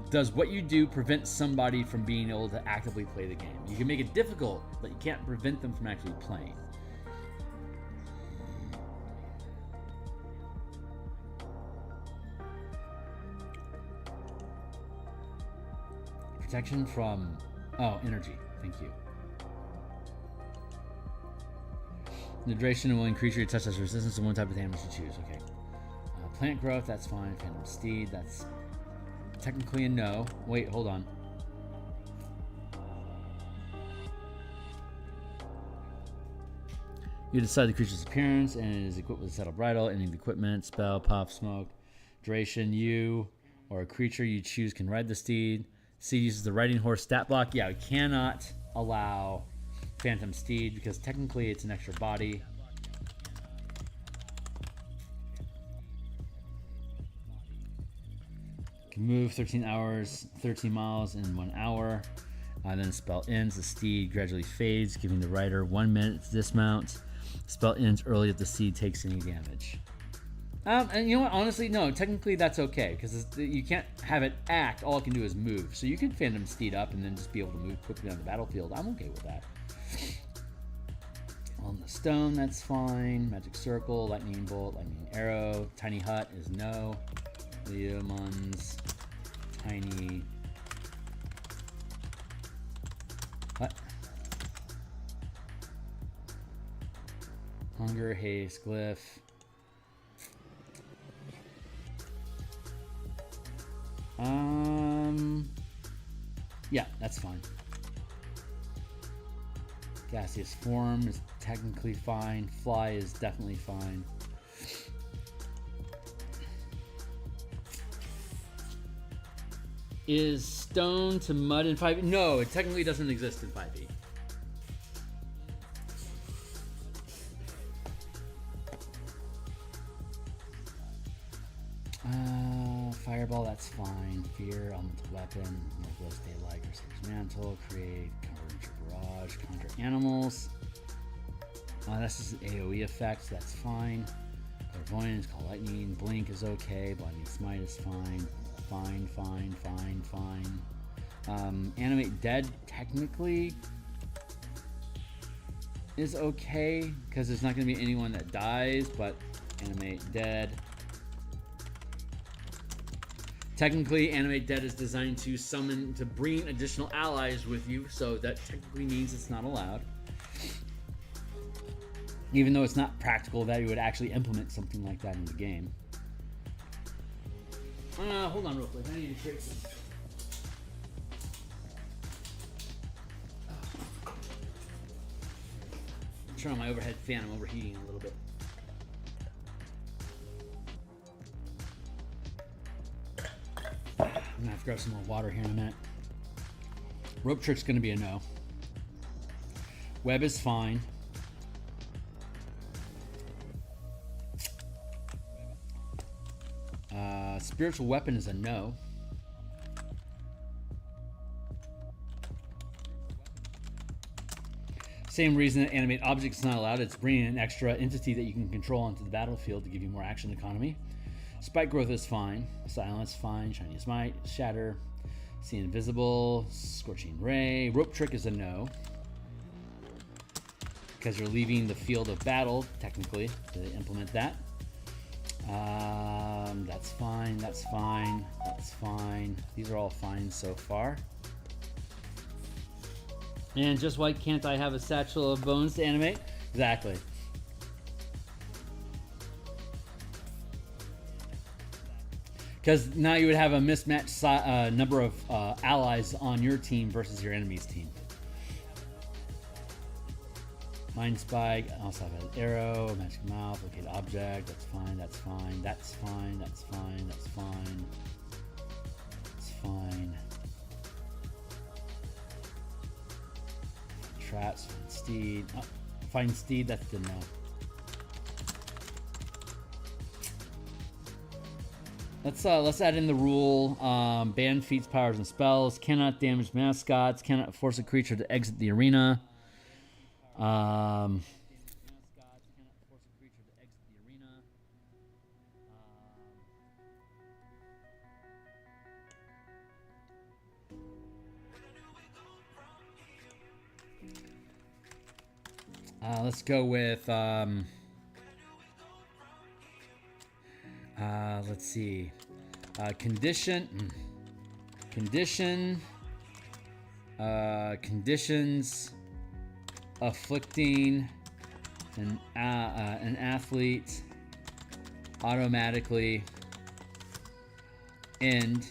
does what you do prevent somebody from being able to actively play the game? You can make it difficult, but you can't prevent them from actually playing. Protection from energy. Thank you. The duration will increase your touch has resistance to one type of damage you choose. Okay. Plant growth, that's fine. Phantom Steed, that's technically a no. Wait, hold on. You decide the creature's appearance and it is equipped with a saddle bridle, ending the equipment, spell, puff, smoke. Duration, you or a creature you choose can ride the steed. Steed uses the riding horse stat block. Yeah, we cannot allow Phantom Steed because technically it's an extra body. Can move 13 miles in 1 hour. Then the spell ends. The steed gradually fades, giving the rider 1 minute to dismount. Spell ends early if the steed takes any damage. And you know what? Honestly, no. Technically, that's okay because you can't have it act. All it can do is move. So you can Phantom Steed up and then just be able to move quickly on the battlefield. I'm okay with that. On the stone, that's fine. Magic Circle, Lightning Bolt, Lightning Arrow. Tiny Hut is no. Leomund's Tiny Hut. Hunger, Haste, Glyph. Yeah, that's fine. Gaseous Form is technically fine. Fly is definitely fine. Is stone to mud in 5e? No, it technically doesn't exist in 5e. Fireball, that's fine. Fear, elemental weapon, Northwest Daylight, Crusader's Mantle, create, cover barrage, conjure animals. That's just an AoE effect, so that's fine. Clairvoyance, Call Lightning, Blink is okay, Blinding Smite is fine. Fine. Animate Dead technically is okay because there's not going to be anyone that dies, but Animate Dead. Technically, Animate Dead is designed to bring additional allies with you, so that technically means it's not allowed. Even though it's not practical that you would actually implement something like that in the game. Hold on real quick. I need to trade some. Turn on my overhead fan. I'm overheating a little bit. I'm gonna have to grab some more water here in a minute. Rope Trick's gonna be a no. Web is fine. Spiritual Weapon is a no. Same reason that Animate Object is not allowed. It's bringing an extra entity that you can control onto the battlefield to give you more action economy. Spike Growth is fine. Silence fine. Shiny Smite, Shatter, See Invisible, Scorching Ray. Rope Trick is a no, because you're leaving the field of battle technically to implement that. That's fine. That's fine. That's fine. These are all fine so far. And just why can't I have a Satchel of Bones to animate? Exactly. Because now you would have a mismatched number of allies on your team versus your enemy's team. Mind Spike, also have an arrow, magic mouth, locate object, that's fine, that's fine, that's fine, that's fine, that's fine. That's fine. Traps, find Steed. Oh, find Steed, that's the no. Let's add in the rule. Ban feats, powers, and spells. Cannot damage mascots. Cannot force a creature to exit the arena. Let's go with let's see, conditions afflicting an athlete automatically end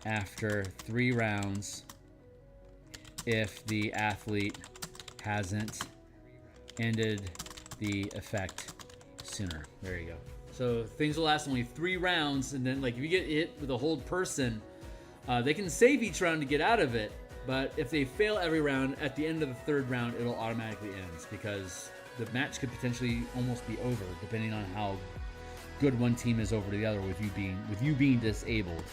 after 3 rounds if the athlete hasn't ended the effect sooner. There you go. So things will last only 3 rounds, and then like if you get hit with a hold person, they can save each round to get out of it, but if they fail every round, at the end of the 3rd round it'll automatically end, because the match could potentially almost be over depending on how good one team is over the other with you being disabled.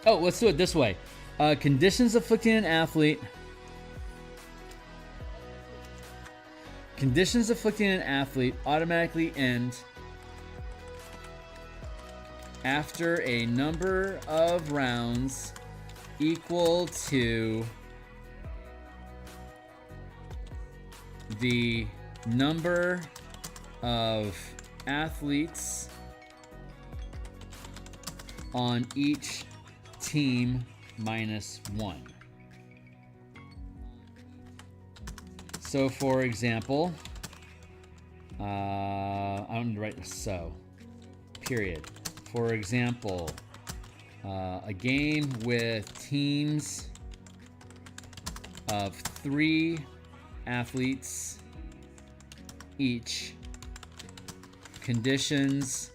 Oh, let's do it this way. Conditions afflicting an athlete. Conditions afflicting an athlete automatically end after a number of rounds equal to the number of athletes on each team minus 1. So for example, I'm going to write so, period. For example, a game with teams of 3 athletes each. Conditions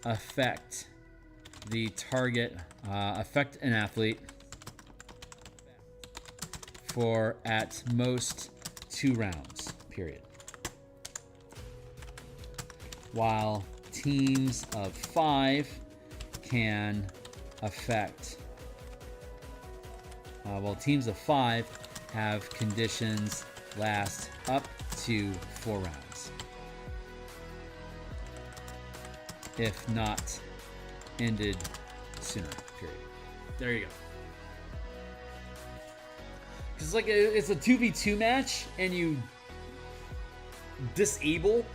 affect the target, affect an athlete for at most 2 rounds, period. While teams of 5 can affect, teams of 5 have conditions last up to 4 rounds. If not ended sooner, period. There you go. Because like it's a 2v2 match and you disable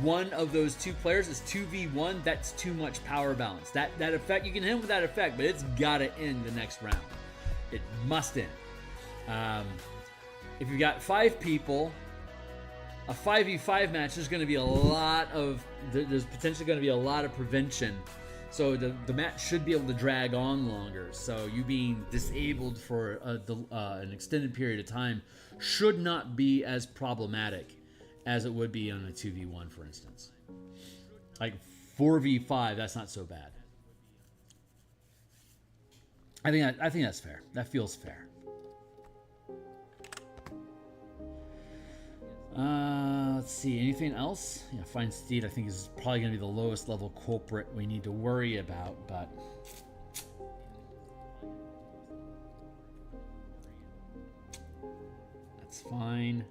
one of those two players. It's 2v1. That's too much power balance. That effect, you can hit with that effect, but it's gotta end the next round. It must end. If you've got 5 people, a 5v5 match, there's going to be a lot of, there's potentially going to be a lot of prevention. So the match should be able to drag on longer. So you being disabled for an extended period of time should not be as problematic as it would be on a 2v1, for instance. Like 4v5, that's not so bad. I think that's fair. That feels fair. Let's see. Anything else? Yeah, Find Steed, I think, is probably going to be the lowest level culprit we need to worry about, but that's fine.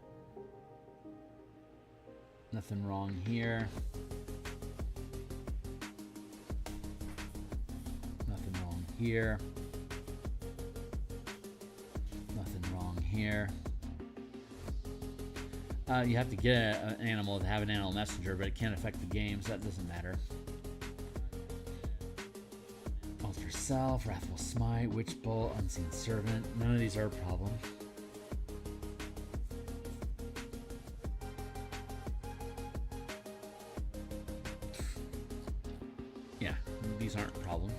Nothing wrong here. Nothing wrong here. Nothing wrong here. You have to get an animal to have an animal messenger, but it can't affect the game, so that doesn't matter. Alter Self, Wrathful Smite, Witch Bolt, Unseen Servant. None of these are a problem. Yeah, these aren't a problem.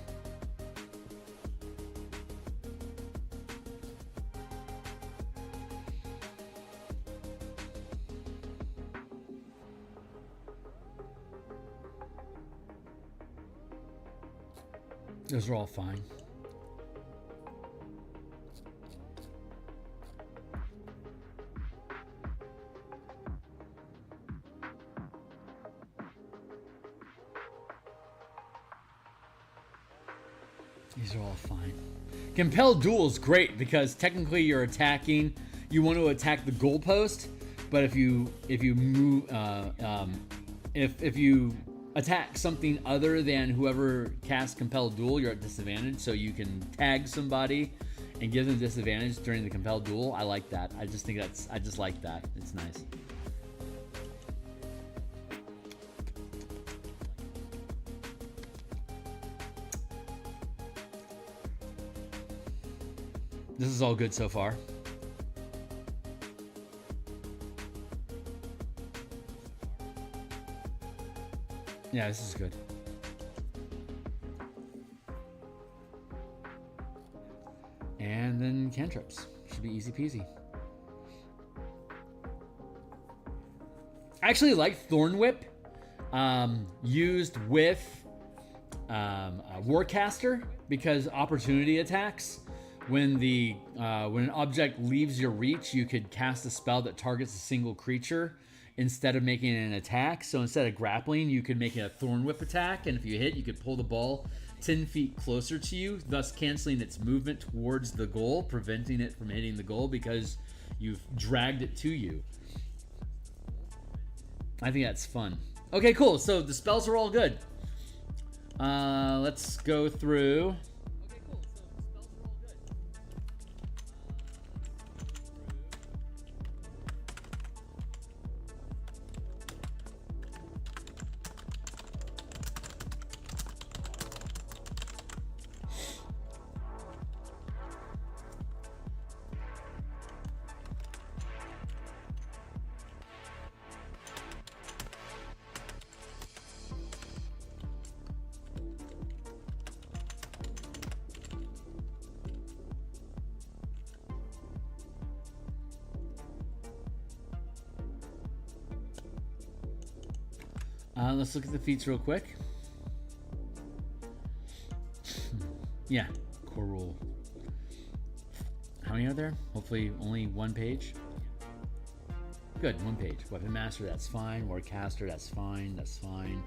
Those are all fine. These are all fine. Compelled Duel is great because technically you're attacking. You want to attack the goalpost, but if you move, if you attack something other than whoever casts Compelled Duel, you're at disadvantage, so you can tag somebody and give them disadvantage during the Compelled Duel. I like that. I just like that. It's nice. This is all good so far. Yeah, this is good. And then cantrips. Should be easy peasy. I actually like Thorn Whip used with Warcaster because opportunity attacks. When an object leaves your reach, you could cast a spell that targets a single creature instead of making an attack. So instead of grappling, you could make a Thorn Whip attack, and if you hit, you could pull the ball 10 feet closer to you, thus canceling its movement towards the goal, preventing it from hitting the goal because you've dragged it to you. I think that's fun. Okay, cool. So the spells are all good. Let's go through. Let's look at the feats real quick. Yeah, core rule. How many are there? Hopefully only one page. Good, one page. Weapon Master, that's fine. Warcaster, that's fine. That's fine.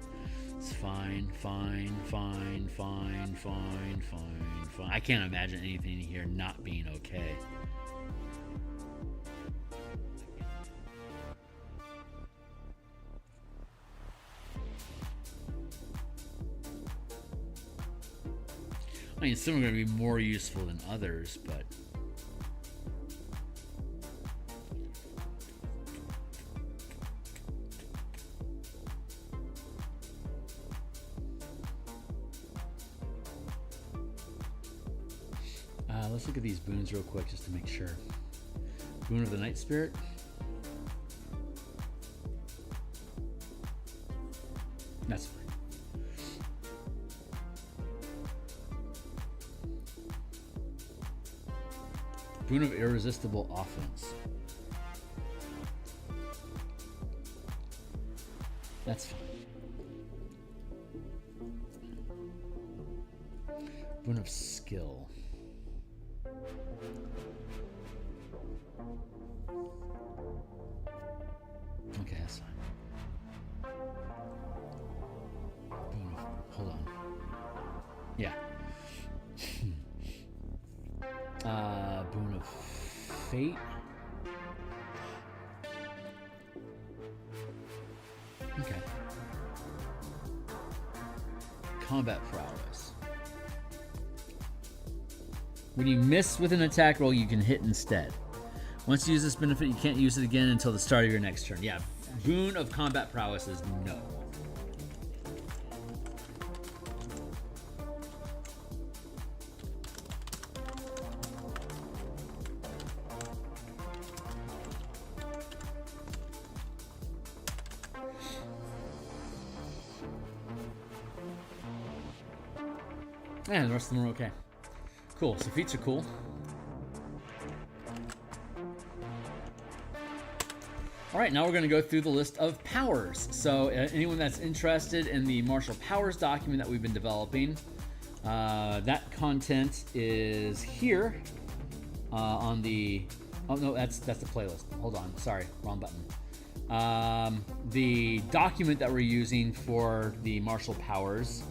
It's fine. Fine. I can't imagine anything here not being okay. I mean, some are going to be more useful than others, but... let's look at these boons real quick just to make sure. Boon of the Night Spirit. That's fine. Boon of Irresistible Offense. That's fine. Boon of Skill. Okay, that's fine. Boon of, hold on. Yeah. Boon of Fate. Okay. Combat Prowess. When you miss with an attack roll, you can hit instead. Once you use this benefit, you can't use it again until the start of your next turn. Yeah, Boon of Combat Prowess is no. And the rest of them are okay. Cool, so feats are cool. All right, now we're going to go through the list of powers. So anyone that's interested in the martial powers document that we've been developing, that content is here on the... Oh, no, that's the playlist. Hold on. Sorry, wrong button. The document that we're using for the martial powers,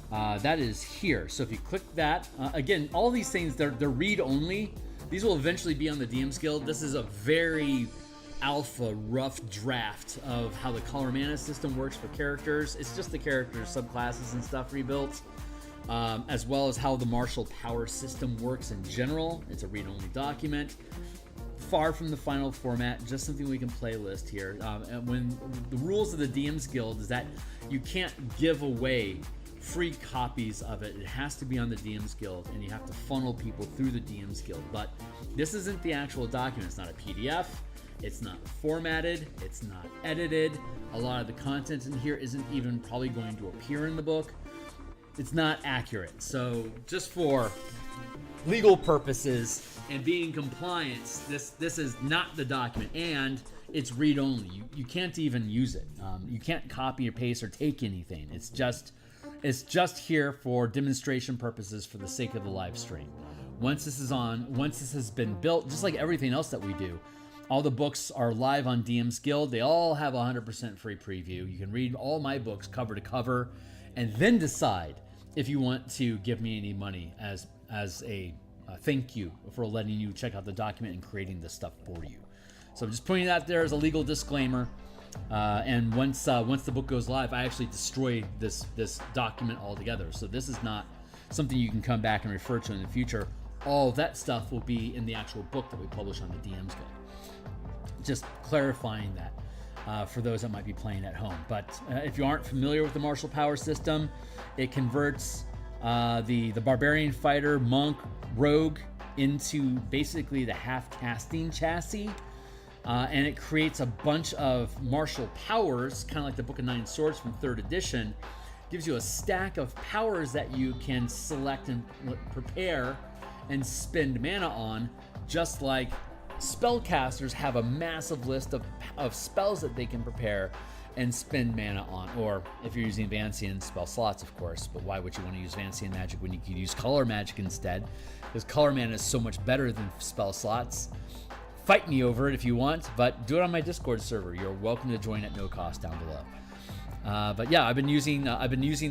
that is here. So if you click that, again, all these things, they're read-only. These will eventually be on the DMsGuild. This is a very alpha rough draft of how the color mana system works for characters. It's just the characters, subclasses and stuff rebuilt, as well as how the martial power system works in general. It's a read-only document. Far from the final format, just something we can playlist here. And when the rules of the DMsGuild is that you can't give away free copies of it. It has to be on the DMsGuild, and you have to funnel people through the DMsGuild. But this isn't the actual document. It's not a PDF. It's not formatted. It's not edited. A lot of the content in here isn't even probably going to appear in the book. It's not accurate. So just for legal purposes and being compliant, this is not the document, and it's read-only. You can't even use it. You can't copy or paste or take anything. It's just here for demonstration purposes for the sake of the live stream. Once this has been built, just like everything else that we do, all the books are live on DMsGuild. They all have 100% free preview. You can read all my books cover to cover and then decide if you want to give me any money as a thank you for letting you check out the document and creating this stuff for you. So I'm just putting it out there as a legal disclaimer. And once the book goes live, I actually destroy this document altogether. So this is not something you can come back and refer to in the future. All that stuff will be in the actual book that we publish on the DMsGuild. Just clarifying that for those that might be playing at home. But if you aren't familiar with the martial power system, it converts the barbarian fighter, monk, rogue into basically the half-casting chassis. And it creates a bunch of martial powers, kind of like the Book of Nine Swords from 3rd edition. Gives you a stack of powers that you can select and prepare and spend mana on, just like spellcasters have a massive list of spells that they can prepare and spend mana on. Or if you're using Vancian, spell slots, of course. But why would you want to use Vancian magic when you could use color magic instead? Because color mana is so much better than spell slots. Fight me over it if you want, but do it on my Discord server. You're welcome to join at no cost down below. But yeah, I've been using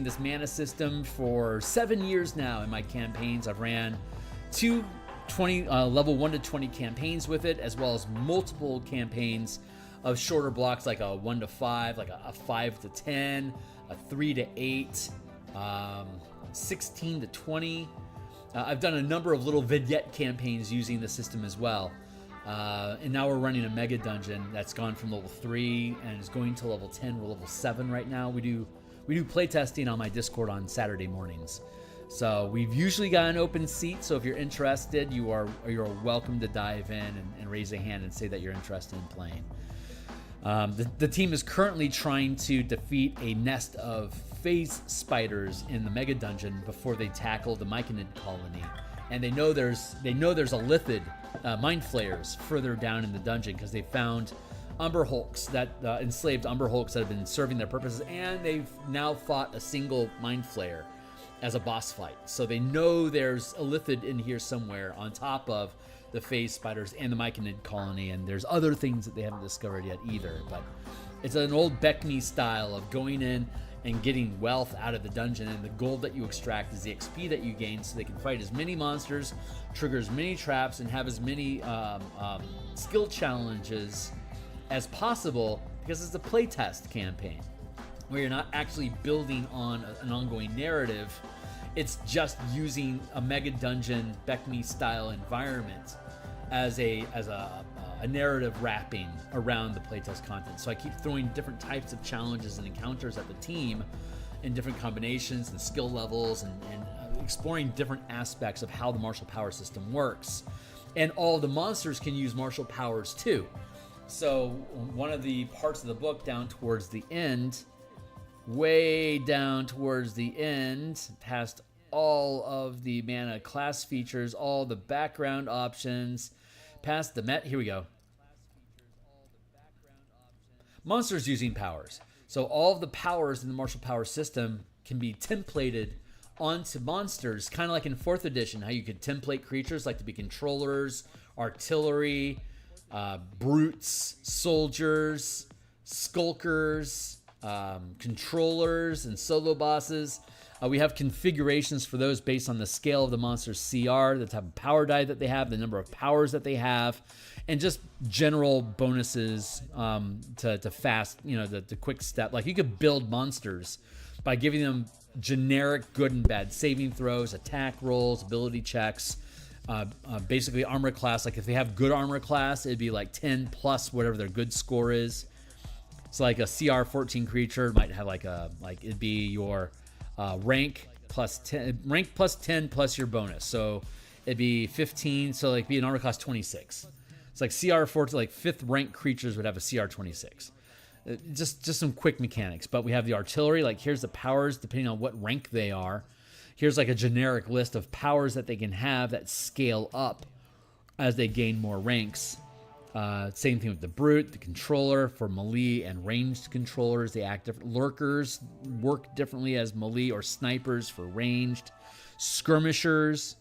this mana system for 7 years now in my campaigns. I've ran 2 level 1 to 20 campaigns with it, as well as multiple campaigns of shorter blocks, like a 1 to 5, like a 5 to 10, a 3 to 8, 16 to 20. I've done a number of little vignette campaigns using the system as well. And now we're running a mega dungeon that's gone from level 3 and is going to level 10. We're level 7 right now. We do playtesting on my Discord on Saturday mornings. So we've usually got an open seat. So if you're interested, you're welcome to dive in and raise a hand and say that you're interested in playing. The team is currently trying to defeat a nest of phase spiders in the mega dungeon before they tackle the Myconid colony. And they know there's a Lithid mind flayers further down in the dungeon because they found Umber Hulks, that enslaved Umber Hulks that have been serving their purposes, and they've now fought a single mind flayer as a boss fight. So they know there's a Lithid in here somewhere on top of the phase spiders and the Myconid colony, and there's other things that they haven't discovered yet either. But it's an old Beckme style of going in and getting wealth out of the dungeon, and the gold that you extract is the XP that you gain, so they can fight as many monsters, trigger as many traps, and have as many skill challenges as possible, because it's a playtest campaign where you're not actually building on an ongoing narrative. It's just using a mega dungeon Beckme style environment as a narrative wrapping around the playtest content. So I keep throwing different types of challenges and encounters at the team in different combinations and skill levels, and exploring different aspects of how the martial power system works. And all the monsters can use martial powers too. So one of the parts of the book down towards the end, way down towards the end, past all of the mana class features, all the background options, past the here we go. Monsters using powers. So all of the powers in the martial power system can be templated onto monsters, kind of like in 4th edition, how you could template creatures like to be controllers, artillery, brutes, soldiers, skulkers, controllers, and solo bosses. We have configurations for those based on the scale of the monster's CR, the type of power die that they have, the number of powers that they have, and just general bonuses to fast, the quick step. Like you could build monsters by giving them generic good and bad saving throws, attack rolls, ability checks, basically armor class. Like if they have good armor class, it'd be like 10 plus whatever their good score is. So like a CR 14 creature might have it'd be your rank plus 10 plus your bonus. So it'd be 15. So like be an armor class 26. It's like CR 14, like 5th rank creatures would have a CR 26. Just some quick mechanics. But we have the artillery. Like here's the powers depending on what rank they are. Here's like a generic list of powers that they can have that scale up as they gain more ranks. Same thing with the brute, the controller for melee and ranged controllers. They act different. Lurkers work differently as melee or snipers for ranged. Skirmishers,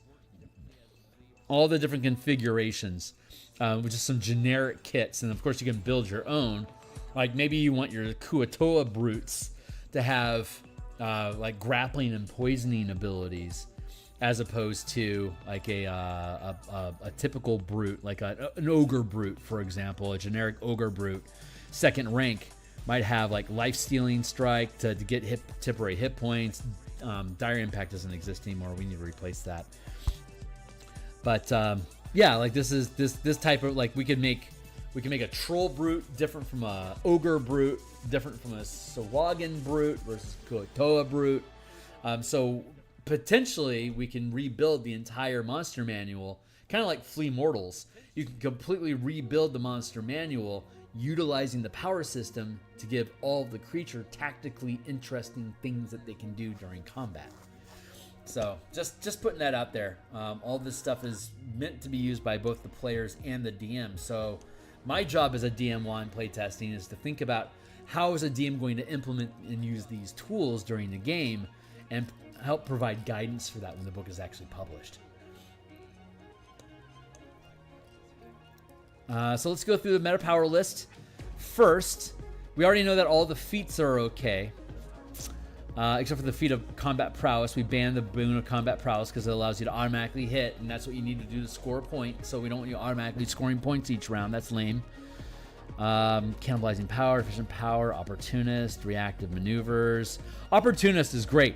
all the different configurations, which is some generic kits. And of course you can build your own. Like maybe you want your Kuatoa brutes to have like grappling and poisoning abilities, as opposed to like a typical brute, like an ogre brute, for example. A generic ogre brute, 2nd rank, might have like life-stealing strike to get temporary hit points. Dire impact doesn't exist anymore. We need to replace that. But yeah, like this type of, like we can make a troll brute different from a ogre brute, different from a Sahuagin brute versus Kuatoa brute. So potentially we can rebuild the entire monster manual, kind of like Flea Mortals. You can completely rebuild the monster manual utilizing the power system to give all of the creature tactically interesting things that they can do during combat. So just putting that out there. All this stuff is meant to be used by both the players and the DM. So my job as a DM while I'm playtesting is to think about how is a DM going to implement and use these tools during the game, and help provide guidance for that when the book is actually published. So let's go through the meta power list. First, we already know that all the feats are okay, except for the feat of combat prowess. We banned the boon of combat prowess because it allows you to automatically hit, and that's what you need to do to score a point. So we don't want you automatically scoring points each round. That's lame. Cannibalizing power, efficient power, opportunist, reactive maneuvers. Opportunist is great.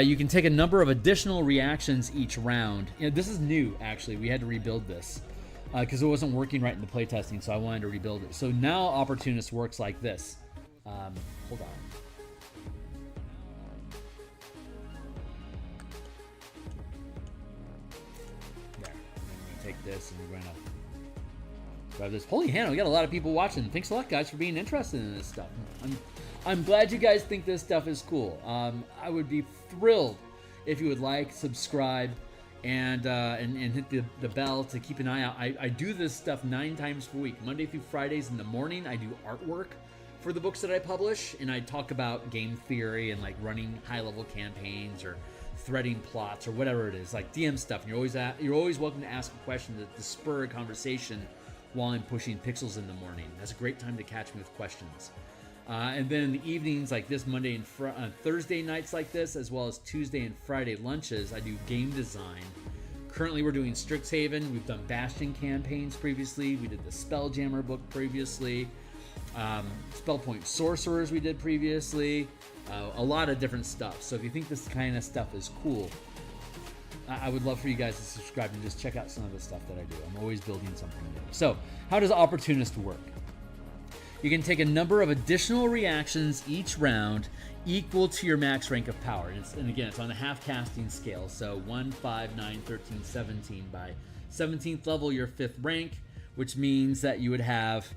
You can take a number of additional reactions each round. You know, this is new, actually. We had to rebuild this because it wasn't working right in the playtesting, so I wanted to rebuild it. So now opportunist works like this. Hold on. There. Take this and we're going to grab this. Holy Hannah, we got a lot of people watching. Thanks a lot, guys, for being interested in this stuff. I'm glad you guys think this stuff is cool. I would be thrilled if you would like, subscribe, and hit the bell to keep an eye out. I do this stuff 9 times per week. Monday through Fridays in the morning, I do artwork for the books that I publish, and I talk about game theory and like running high-level campaigns or threading plots or whatever it is, like DM stuff. And you're always welcome to ask a question to spur a conversation while I'm pushing pixels in the morning. That's a great time to catch me with questions. And then in the evenings, like this Monday and Thursday nights like this, as well as Tuesday and Friday lunches, I do game design. Currently, we're doing Strixhaven. We've done Bastion campaigns previously. We did the Spelljammer book previously. Spellpoint Sorcerers we did previously. A lot of different stuff. So if you think this kind of stuff is cool, I would love for you guys to subscribe and just check out some of the stuff that I do. I'm always building something new. So how does Opportunist work? You can take a number of additional reactions each round equal to your max rank of power. And again, it's on the half casting scale. So 1, 5, 9, 13, 17. By 17th level, you're 5th rank, which means that you would have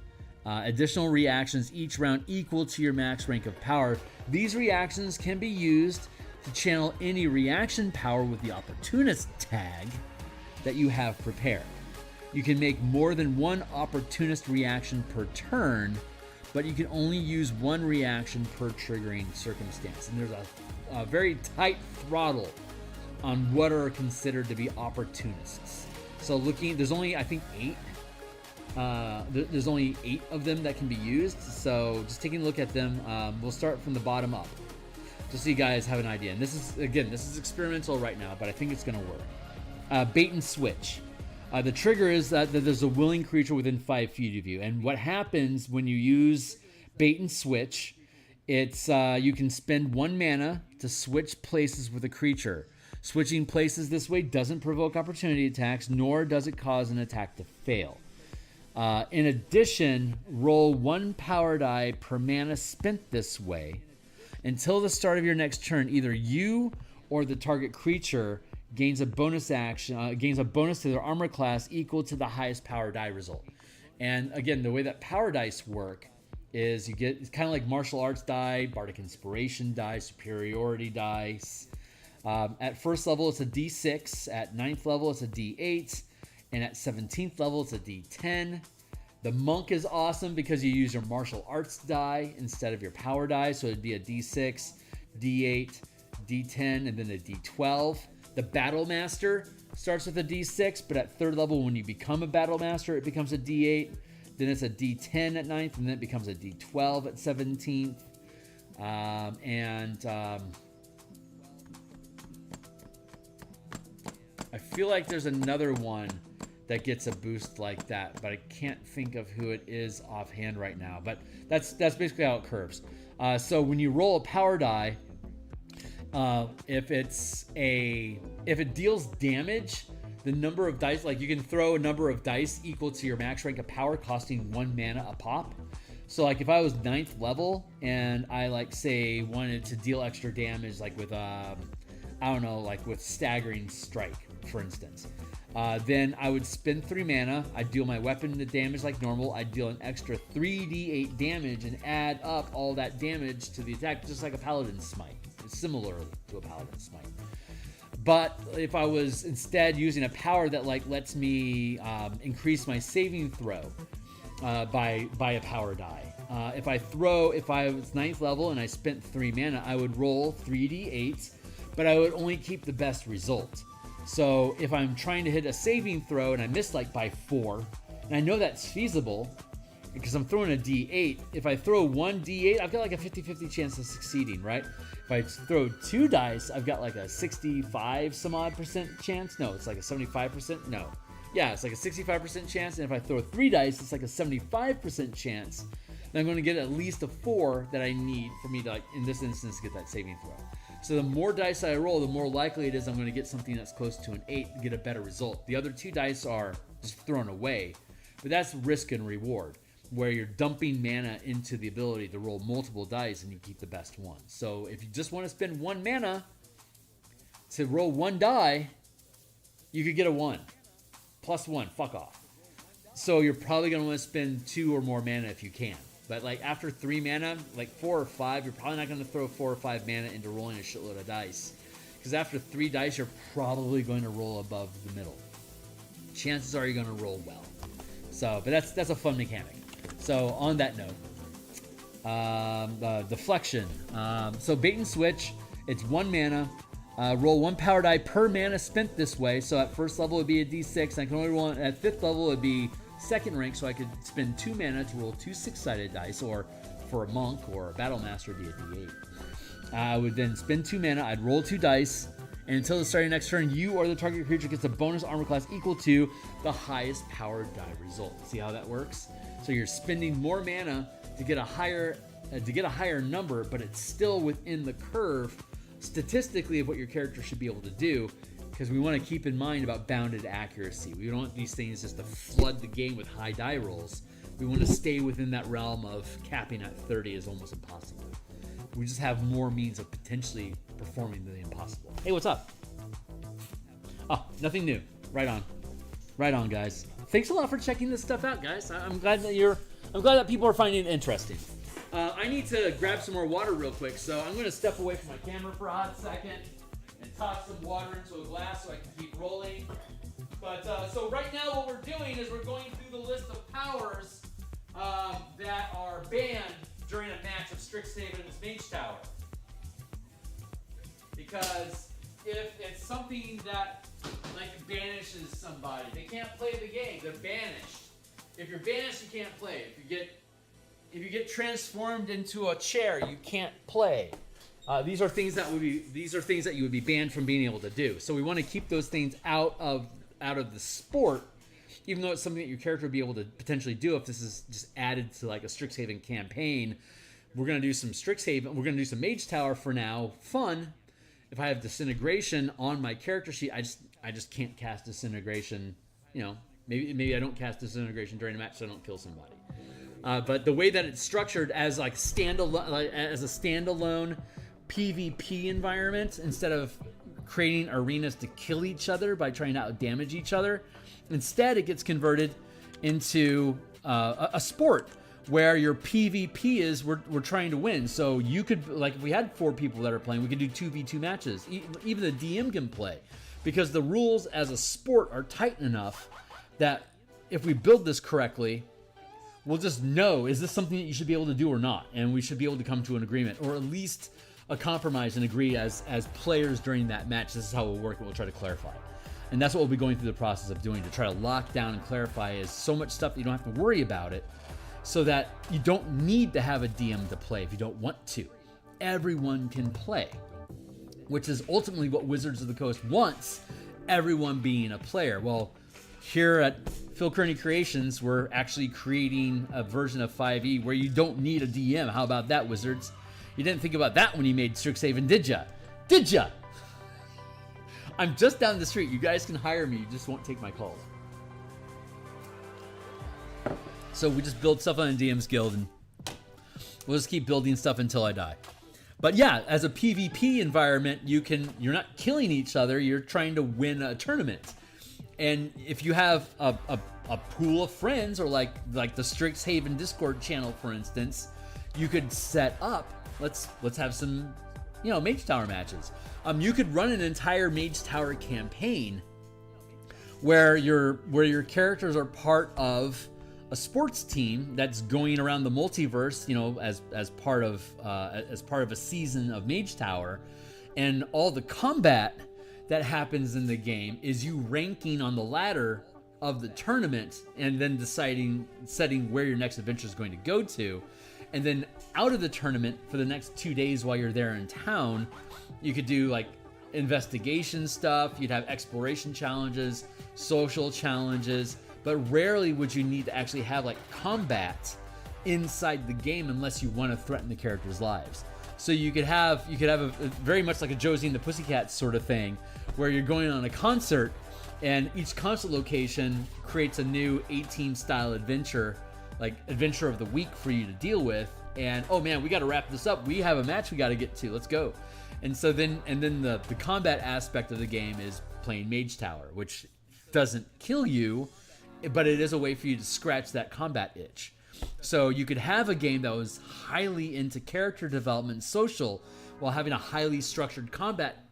additional reactions each round equal to your max rank of power. These reactions can be used to channel any reaction power with the Opportunist tag that you have prepared. You can make more than one Opportunist reaction per turn, but you can only use one reaction per triggering circumstance. And there's a very tight throttle on what are considered to be Opportunists. So there's only, I think, 8. There's only 8 of them that can be used. So just taking a look at them, we'll start from the bottom up, just so you guys have an idea. And this is experimental right now, but I think it's going to work. Bait and switch. The trigger is that there's a willing creature within 5 feet of you. And what happens when you use bait and switch, it's you can spend 1 mana to switch places with a creature. Switching places this way doesn't provoke opportunity attacks, nor does it cause an attack to fail. In addition, roll 1 power die per mana spent this way. Until the start of your next turn, either you or the target creature gains a bonus action, gains a bonus to their armor class equal to the highest power die result. And again, the way that power dice work is it's kind of like martial arts die, bardic inspiration die, superiority dice. At first level, it's a D6. At 9th level, it's a D8. And at 17th level, it's a D10. The monk is awesome because you use your martial arts die instead of your power die. So it'd be a D6, D8, D10, and then a D12. The battle master starts with a D6, but at 3rd level, when you become a battle master, it becomes a D8. Then it's a D10 at 9th, and then it becomes a D12 at 17th. I feel like there's another one that gets a boost like that, but I can't think of who it is offhand right now. But that's basically how it curves. So when you roll a power die, if it deals damage, the number of dice, like you can throw a number of dice equal to your max rank of power, costing 1 mana a pop. So like if I was 9th level and I say wanted to deal extra damage, like with I don't know, like with Staggering Strike, for instance. Then I would spend 3 mana. I'd deal my weapon to damage like normal. I'd deal an extra 3d8 damage and add up all that damage to the attack, just like a Paladin's Smite. Similarly to a Paladin's Smite. But if I was instead using a power that lets me increase my saving throw by a power die. If I was 9th level and I spent 3 mana, I would roll 3d8s, but I would only keep the best result. So if I'm trying to hit a saving throw and I miss by 4, and I know that's feasible because I'm throwing a d8. If I throw 1 d8, I've got a 50-50 chance of succeeding, right? If I throw 2 dice, I've got a 65 some odd % chance. No, it's a 75%. No, yeah, it's like a 65% chance. And if I throw 3 dice, it's like a 75% chance that I'm going to get at least a 4 that I need for me to, like, in this instance, get that saving throw. So the more dice I roll, the more likely it is I'm going to get something that's close to an 8 and get a better result. The other 2 dice are just thrown away, but that's risk and reward, where you're dumping mana into the ability to roll multiple dice and you keep the best one. So if you just want to spend 1 mana to roll 1 die, you could get a 1. Plus 1, fuck off. So you're probably going to want to spend 2 or more mana if you can. But like after 3 mana, like 4 or 5, you're probably not going to throw 4 or 5 mana into rolling a shitload of dice. Because after 3 dice, you're probably going to roll above the middle. Chances are you're going to roll well. So, but that's a fun mechanic. So on that note, deflection. So bait and switch. It's 1 mana. Roll 1 power die per mana spent this way. So at first level, it would be a d6. And I can only roll it at 5th level, it would be 2nd rank. So I could spend 2 mana to roll 2 6-sided dice. Or for a monk or a battle master, it would be a d8. I would then spend 2 mana. I'd roll 2 dice. And until the start of your next turn, you or the target creature gets a bonus armor class equal to the highest powered die result. See how that works? So you're spending more mana to get a higher number, but it's still within the curve statistically of what your character should be able to do, because we want to keep in mind about bounded accuracy. We don't want these things just to flood the game with high die rolls. We want to stay within that realm of capping at 30 is almost impossible. We just have more means of potentially performing the impossible. Hey, what's up? Oh, nothing new. Right on, guys. Thanks a lot for checking this stuff out, guys. I'm glad that people are finding it interesting. I need to grab some more water real quick, so I'm going to step away from my camera for a hot second and toss some water into a glass so I can keep rolling. But so right now, what we're doing is we're going through the list of powers that are banned during a match of Strixhaven's Mage Tower. Because if it's something that like banishes somebody, they can't play the game. They're banished. If you're banished, you can't play. If you get transformed into a chair, you can't play. These are things that you would be banned from being able to do. So we want to keep those things out of the sport, even though it's something that your character would be able to potentially do if this is just added to like a Strixhaven campaign. We're gonna do some Strixhaven. We're gonna do some Mage Tower for now. Fun. If I have Disintegration on my character sheet, I just can't cast Disintegration. You know, maybe I don't cast Disintegration during a match, so I don't kill somebody. But the way that it's structured as like as a standalone PvP environment, instead of creating arenas to kill each other by trying to outdamage each other, instead it gets converted into a sport where your PvP is we're trying to win. So you could, like, if we had 4 people that are playing, we could do 2v2 matches. Even the DM can play, because the rules as a sport are tight enough that if we build this correctly, we'll just know, is this something that you should be able to do or not? And we should be able to come to an agreement, or at least a compromise and agree as players during that match. This is how it will work, and we'll try to clarify. And that's what we'll be going through the process of doing, to try to lock down and clarify, is so much stuff that you don't have to worry about it, so that you don't need to have a DM to play if you don't want to. Everyone can play, which is ultimately what Wizards of the Coast wants, everyone being a player. Well, here at Phil Kearney Creations, we're actually creating a version of 5e where you don't need a DM. How about that, Wizards? You didn't think about that when you made Strixhaven, did ya? Did ya? I'm just down the street. You guys can hire me. You just won't take my calls. So we just build stuff on the DMsGuild, and we'll just keep building stuff until I die. But yeah, as a PvP environment, you're not killing each other. You're trying to win a tournament. And if you have a pool of friends, or like the Strixhaven Discord channel, for instance, you could set up, let's have some, Mage Tower matches. You could run an entire Mage Tower campaign where your characters are part of a sports team that's going around the multiverse, as part of a season of Mage Tower, and all the combat that happens in the game is you ranking on the ladder of the tournament, and then setting where your next adventure is going to go to. And then out of the tournament, for the next 2 days while you're there in town, you could do like investigation stuff, you'd have exploration challenges, social challenges, but rarely would you need to actually have like combat inside the game unless you want to threaten the characters' lives. So you could have a very much like a Josie and the Pussycats sort of thing, where you're going on a concert, and each concert location creates a new 18 style adventure, like adventure of the week for you to deal with. And oh man, we got to wrap this up. We have a match we got to get to. Let's go. And so then the combat aspect of the game is playing Mage Tower, which doesn't kill you, but it is a way for you to scratch that combat itch. So you could have a game that was highly into character development, social, while having a highly structured combat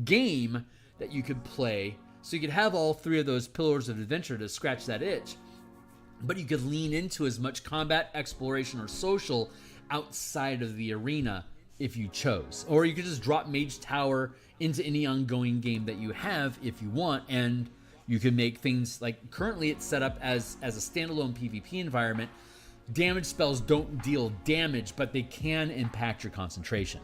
game that you could play. So you could have all three of those pillars of adventure to scratch that itch, but you could lean into as much combat, exploration, or social outside of the arena if you chose. Or you could just drop Mage Tower into any ongoing game that you have if you want, and you can make things like currently it's set up as a standalone PvP environment. Damage spells don't deal damage, but they can impact your concentration.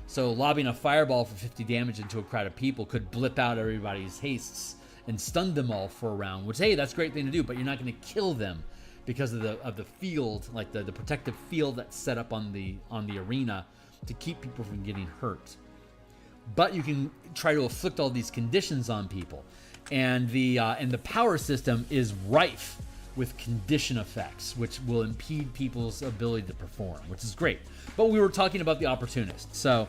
So lobbing a fireball for 50 damage into a crowd of people could blip out everybody's hastes and stun them all for a round, which, hey, that's a great thing to do, but you're not going to kill them because of the field, like the protective field that's set up on the arena to keep people from getting hurt. But you can try to inflict all these conditions on people, and the power system is rife with condition effects, which will impede people's ability to perform, which is great. But we were talking about the opportunist. So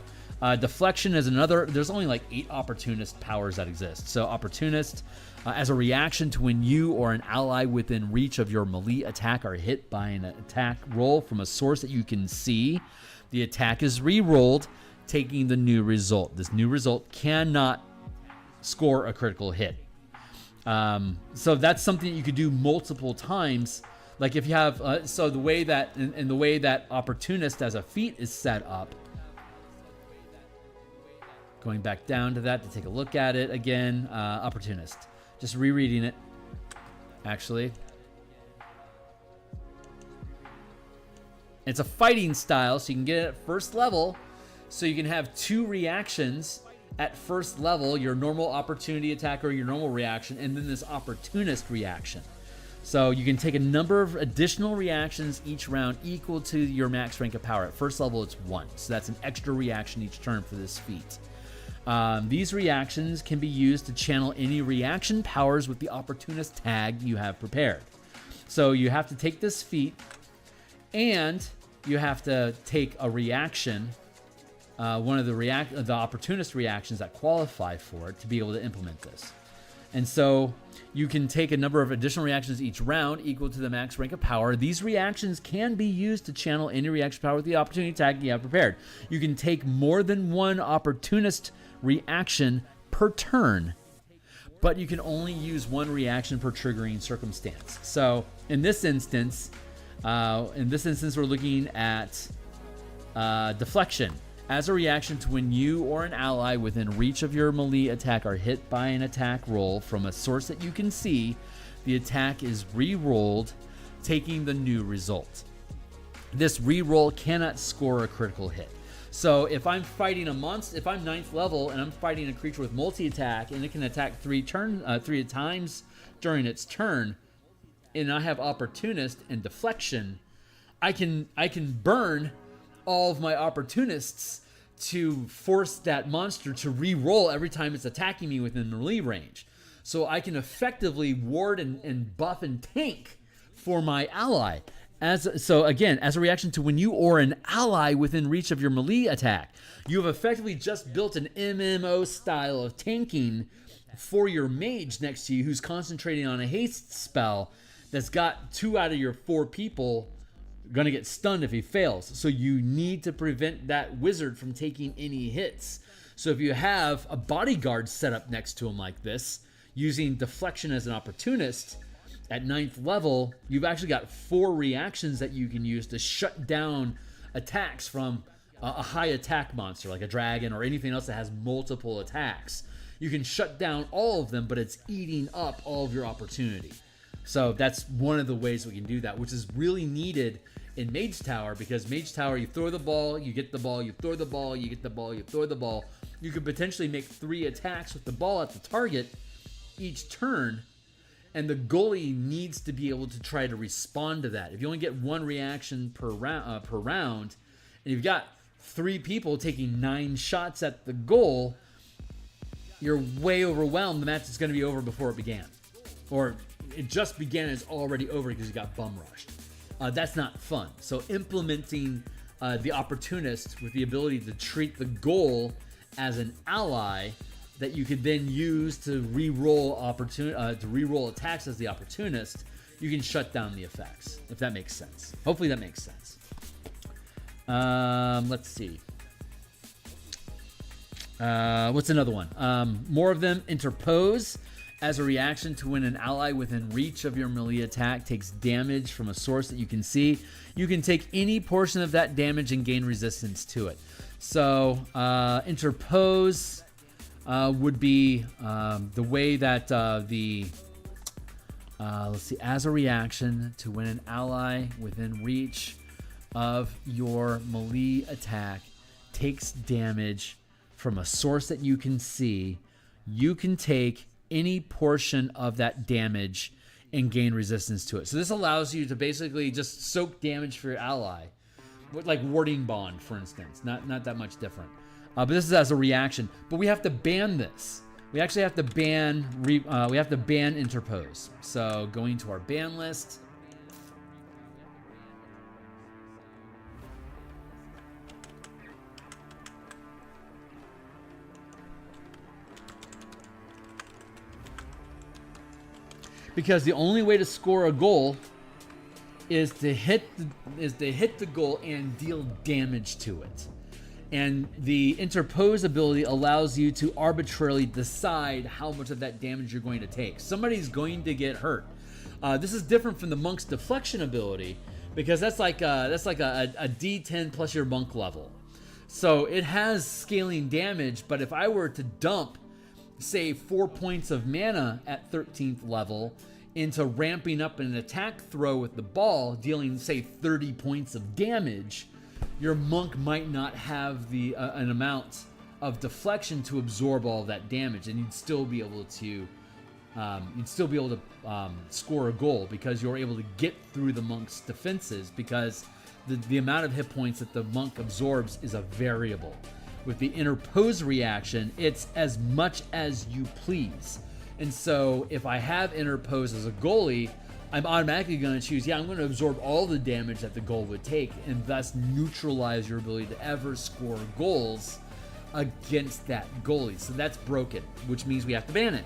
deflection is another. There's only like 8 opportunist powers that exist. So opportunist, as a reaction to when you or an ally within reach of your melee attack are hit by an attack roll from a source that you can see, the attack is re-rolled, taking the new result. This new result cannot score a critical hit. So that's something that you could do multiple times. Like if you have, so the way that, and the way that opportunist as a feat is set up, going back down to that to take a look at it again, opportunist, just rereading it, actually. It's a fighting style, so you can get it at first level, so you can have 2 reactions at first level, your normal opportunity attack or your normal reaction, and then this opportunist reaction. So you can take a number of additional reactions each round equal to your max rank of power. At first level, it's 1. So that's an extra reaction each turn for this feat. These reactions can be used to channel any reaction powers with the opportunist tag you have prepared. So you have to take this feat, and you have to take a reaction, one of the opportunist reactions that qualify for it to be able to implement this. And so you can take a number of additional reactions each round equal to the max rank of power. These reactions can be used to channel any reaction power with the opportunity tag you have prepared. You can take more than one opportunist reaction per turn, but you can only use one reaction per triggering circumstance. So in this instance, we're looking at deflection. As a reaction to when you or an ally within reach of your melee attack are hit by an attack roll from a source that you can see, the attack is re-rolled, taking the new result. This re-roll cannot score a critical hit. So if I'm fighting a monster, if I'm 9th level and I'm fighting a creature with multi-attack and it can attack 3 times during its turn, and I have opportunist and deflection, I can burn all of my opportunists to force that monster to re-roll every time it's attacking me within melee range. So I can effectively ward and buff and tank for my ally. So again, as a reaction to when you or an ally within reach of your melee attack, you have effectively just built an MMO style of tanking for your mage next to you who's concentrating on a haste spell that's got 2 out of your 4 people going to get stunned if he fails. So you need to prevent that wizard from taking any hits. So if you have a bodyguard set up next to him like this, using deflection as an opportunist, at 9th level, you've actually got 4 reactions that you can use to shut down attacks from a high attack monster, like a dragon or anything else that has multiple attacks. You can shut down all of them, but it's eating up all of your opportunity. So that's one of the ways we can do that, which is really needed in Mage Tower, because Mage Tower, you throw the ball, you get the ball, you throw the ball, you get the ball, you throw the ball. You could potentially make 3 attacks with the ball at the target each turn, and the goalie needs to be able to try to respond to that. If you only get 1 reaction per round, and you've got 3 people taking 9 shots at the goal, you're way overwhelmed. The match is going to be over before it began. Or it just began and it's already over because you got bum rushed. That's not fun. So implementing the opportunist with the ability to treat the goal as an ally that you could then use to re-roll attacks as the opportunist, you can shut down the effects, if that makes sense. Hopefully that makes sense. Let's see. What's another one? More of them. Interpose. As a reaction to when an ally within reach of your melee attack takes damage from a source that you can see, you can take any portion of that damage and gain resistance to it. So interpose would be the way that let's see, as a reaction to when an ally within reach of your melee attack takes damage from a source that you can see, you can take any portion of that damage and gain resistance to it. So this allows you to basically just soak damage for your ally, like Warding Bond, for instance. Not that much different. But this is as a reaction. But we have to ban this. We actually have to ban. We have to ban interpose. So going to our ban list. Because the only way to score a goal is to hit the goal and deal damage to it. And the interpose ability allows you to arbitrarily decide how much of that damage you're going to take. Somebody's going to get hurt. This is different from the monk's deflection ability, because that's like a D10 plus your monk level. So it has scaling damage, but if I were to dump, say, 4 points of mana at 13th level into ramping up an attack throw with the ball, dealing, say, 30 points of damage, your monk might not have the an amount of deflection to absorb all of that damage, and you'd still be able to score a goal, because you're able to get through the monk's defenses, because the amount of hit points that the monk absorbs is a variable. With the interpose reaction, it's as much as you please. And so if I have interpose as a goalie, I'm automatically going to choose, I'm going to absorb all the damage that the goal would take, and thus neutralize your ability to ever score goals against that goalie. So that's broken, which means we have to ban it.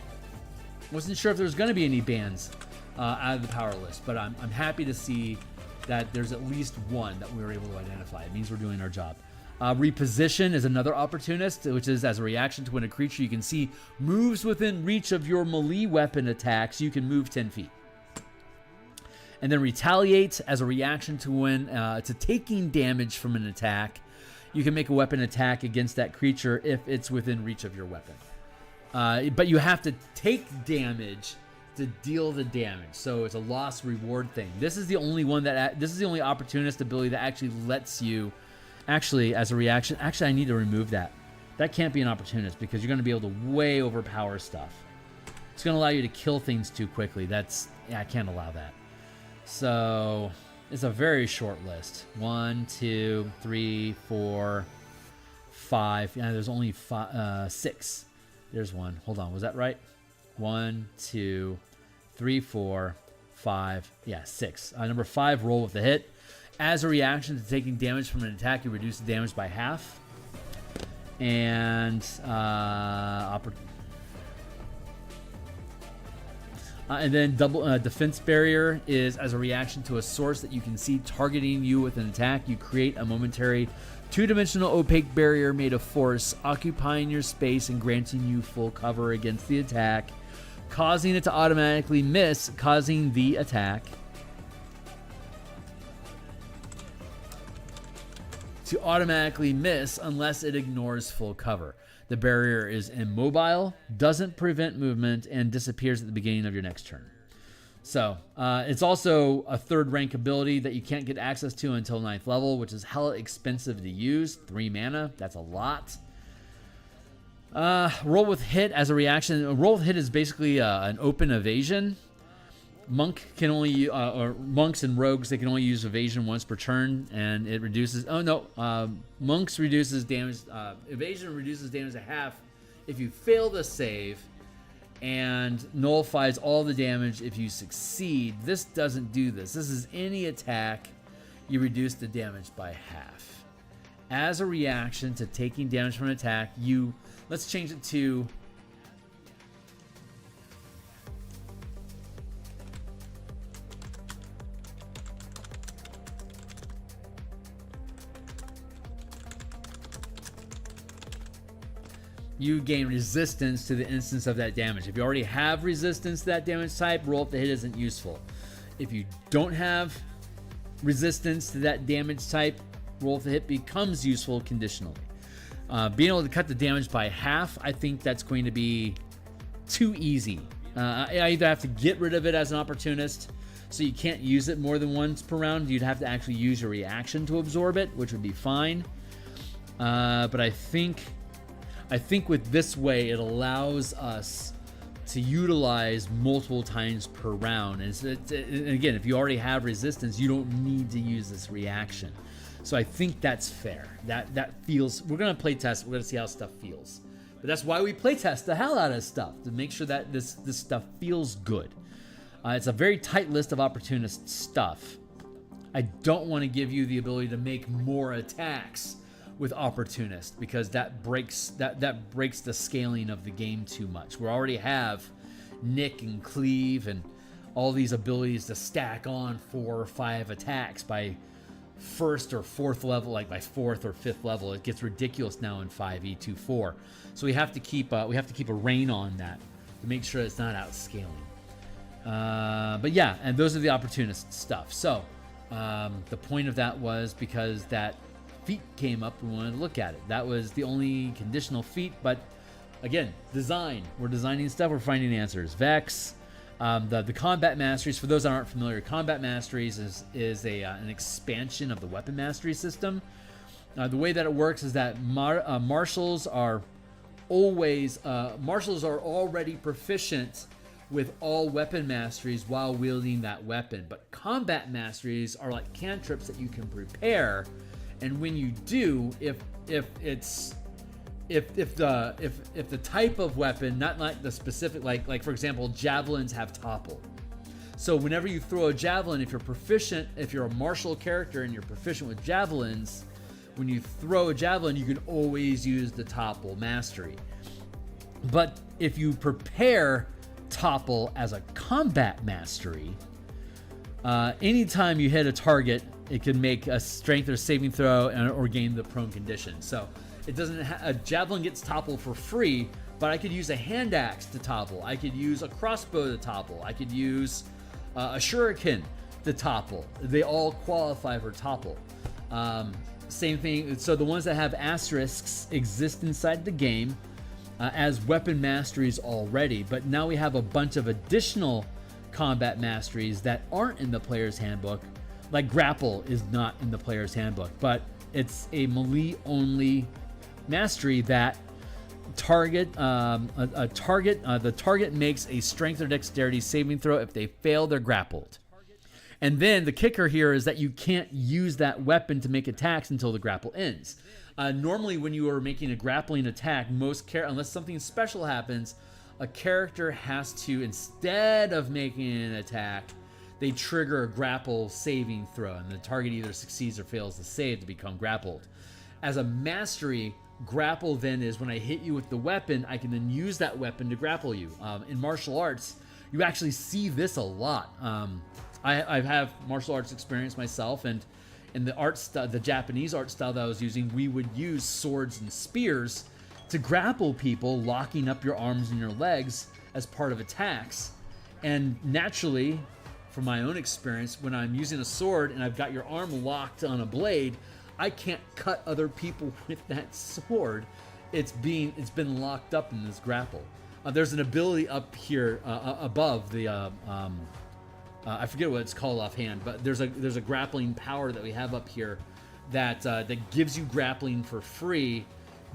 Wasn't sure if there was going to be any bans out of the power list, but I'm happy to see that there's at least one that we were able to identify. It means we're doing our job. Reposition is another opportunist, which is as a reaction to when a creature you can see moves within reach of your melee weapon attacks, you can move 10 feet. And then retaliate as a reaction to when to taking damage from an attack, you can make a weapon attack against that creature if it's within reach of your weapon. But you have to take damage to deal the damage, so it's a loss reward thing. This is the only one this is the only opportunist ability that actually lets you. Actually, as a reaction, I need to remove that. That can't be an opportunist, because you're going to be able to way overpower stuff. It's going to allow you to kill things too quickly. I can't allow that. So it's a very short list. 1, 2, 3, 4, 5. Yeah, there's only 6. There's one. Hold on, was that right? 1, 2, 3, 4, 5. Yeah, 6. Number 5, roll with the hit. As a reaction to taking damage from an attack, you reduce the damage by half. And then double defense barrier is as a reaction to a source that you can see targeting you with an attack. You create a momentary 2-dimensional opaque barrier made of force, occupying your space and granting you full cover against the attack, causing it to automatically miss, causing the attack to automatically miss unless it ignores full cover. The barrier is immobile, doesn't prevent movement, and disappears at the beginning of your next turn. So it's also a 3rd rank ability that you can't get access to until 9th level, which is hella expensive to use. 3 mana, that's a lot. Roll with hit as a reaction. Roll with hit is basically an open evasion. Monk can only, or monks and rogues, they can only use evasion once per turn, and it reduces. Oh no, monks reduces damage. Evasion reduces damage to half if you fail the save, and nullifies all the damage if you succeed. This doesn't do this. This is any attack, you reduce the damage by half. As a reaction to taking damage from an attack, let's change it to you gain resistance to the instance of that damage. If you already have resistance to that damage type, roll up the hit isn't useful. If you don't have resistance to that damage type, roll up the hit becomes useful conditionally. Being able to cut the damage by half, I think that's going to be too easy. I either have to get rid of it as an opportunist, so you can't use it more than once per round. You'd have to actually use your reaction to absorb it, which would be fine. But I think with this way, it allows us to utilize multiple times per round. And again, if you already have resistance, you don't need to use this reaction. So I think that's fair. That feels. We're gonna play test. We're gonna see how stuff feels. But that's why we play test the hell out of stuff, to make sure that this stuff feels good. It's a very tight list of opportunist stuff. I don't want to give you the ability to make more attacks with opportunist, because that breaks the scaling of the game too much. We already have Nick and Cleave and all these abilities to stack on 4 or 5 attacks by 1st or 4th level, like by 4th or 5th level. It gets ridiculous now in 5e24. So we have to keep a rein on that to make sure it's not outscaling. But yeah, and those are the opportunist stuff. So the point of that was because that feat came up, we wanted to look at it. That was the only conditional feat, but again, design. We're designing stuff, we're finding answers. Vex, the combat masteries, for those that aren't familiar, combat masteries is an expansion of the weapon mastery system. The way that it works is that marshals are already proficient with all weapon masteries while wielding that weapon, but combat masteries are like cantrips that you can prepare. And when you do, if the type of weapon, not like the specific, like for example, javelins have topple. So whenever you throw a javelin, if you're a martial character and you're proficient with javelins, when you throw a javelin, you can always use the topple mastery. But if you prepare topple as a combat mastery, anytime you hit a target, it can make a strength or saving throw or gain the prone condition. So it doesn't. A javelin gets topple for free, but I could use a hand axe to topple. I could use a crossbow to topple. I could use a shuriken to topple. They all qualify for topple. Same thing. So the ones that have asterisks exist inside the game as weapon masteries already, but now we have a bunch of additional combat masteries that aren't in the player's handbook. Like grapple is not in the player's handbook, but it's a melee only mastery that the target makes a strength or dexterity saving throw. If they fail, they're grappled. And then the kicker here is that you can't use that weapon to make attacks until the grapple ends. Normally when you are making a grappling attack, unless something special happens, a character has to, instead of making an attack, they trigger a grapple saving throw, and the target either succeeds or fails the save to become grappled. As a mastery, grapple then is when I hit you with the weapon, I can then use that weapon to grapple you. In martial arts, you actually see this a lot. I have martial arts experience myself, and in the Japanese art style that I was using, we would use swords and spears to grapple people, locking up your arms and your legs as part of attacks. And naturally, from my own experience, when I'm using a sword and I've got your arm locked on a blade, I can't cut other people with that sword. It's been locked up in this grapple. There's an ability up here above the I forget what it's called offhand, but there's a grappling power that we have up here that gives you grappling for free,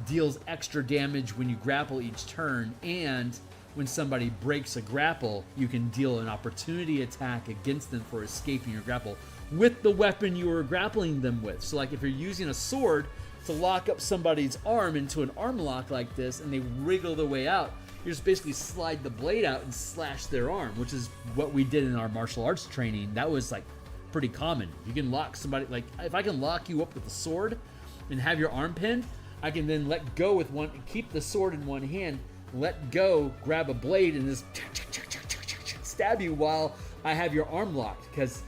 deals extra damage when you grapple each turn, and when somebody breaks a grapple, you can deal an opportunity attack against them for escaping your grapple with the weapon you were grappling them with. So like if you're using a sword to lock up somebody's arm into an arm lock like this and they wriggle their way out, you just basically slide the blade out and slash their arm, which is what we did in our martial arts training. That was like pretty common. You can lock somebody, like if I can lock you up with a sword and have your arm pinned, I can then let go with one, keep the sword in one hand, let go, grab a blade, and just stab you while I have your arm locked. Because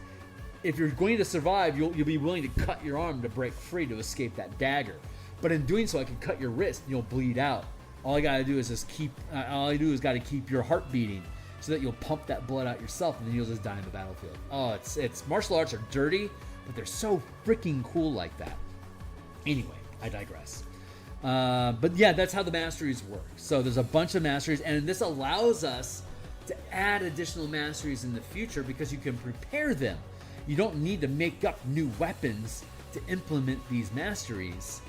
if you're going to survive, you'll be willing to cut your arm to break free to escape that dagger. But in doing so, I can cut your wrist and you'll bleed out. All I gotta do is just keep. All I do is gotta keep your heart beating so that you'll pump that blood out yourself, and then you'll just die in the battlefield. Oh, it's martial arts are dirty, but they're so freaking cool like that. Anyway, I digress. But yeah, that's how the masteries work. So there's a bunch of masteries, and this allows us to add additional masteries in the future because you can prepare them. You don't need to make up new weapons to implement these masteries.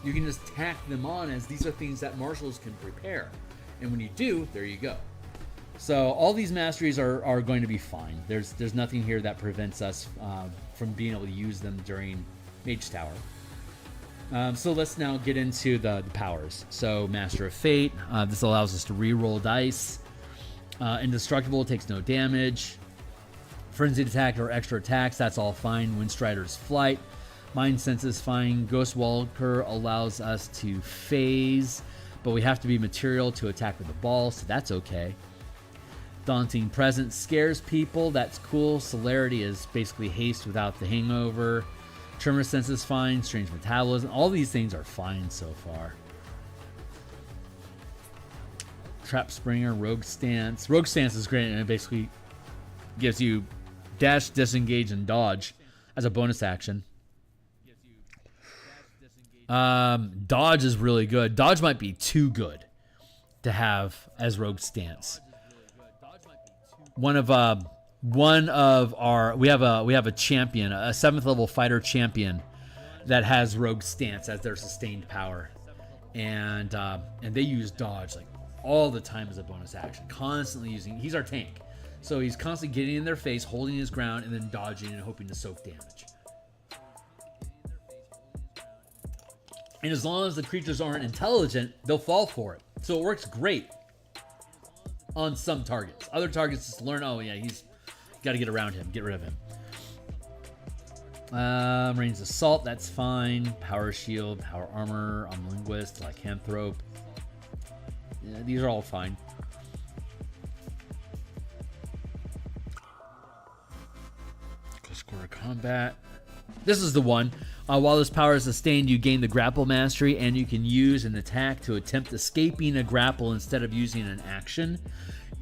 You can just tack them on, as these are things that marshals can prepare. And when you do, there you go. So all these masteries are going to be fine. There's nothing here that prevents us from being able to use them during Mage Tower. So let's now get into the powers. So Master of Fate, this allows us to re-roll dice. Indestructible, takes no damage. Frenzied attack or extra attacks, that's all fine. Windstrider's Flight. Mind Sense is fine. Ghost Walker allows us to phase, but we have to be material to attack with the ball, so that's okay. Daunting Presence scares people, that's cool. Celerity is basically haste without the hangover. Tremor Sense is fine. Strange Metabolism, all these things are fine so far. Trap Springer, Rogue Stance. Rogue Stance is great, and it basically gives you dash, disengage, and dodge as a bonus action. Dodge is really good. Dodge might be too good to have as Rogue Stance. We have a champion, a 7th level fighter champion that has Rogue Stance as their sustained power, and they use dodge like all the time as a bonus action, constantly using. He's our tank, so he's constantly getting in their face, holding his ground, and then dodging and hoping to soak damage. And as long as the creatures aren't intelligent, they'll fall for it. So it works great on some targets. Other targets just learn, oh yeah, he's got to get around him, get rid of him. Ranged Assault, that's fine. Power Shield, Power Armor, Linguist, Lycanthrope. Yeah, these are all fine. Close Quarter Combat. This is the one. While this power is sustained, you gain the grapple mastery, and you can use an attack to attempt escaping a grapple instead of using an action.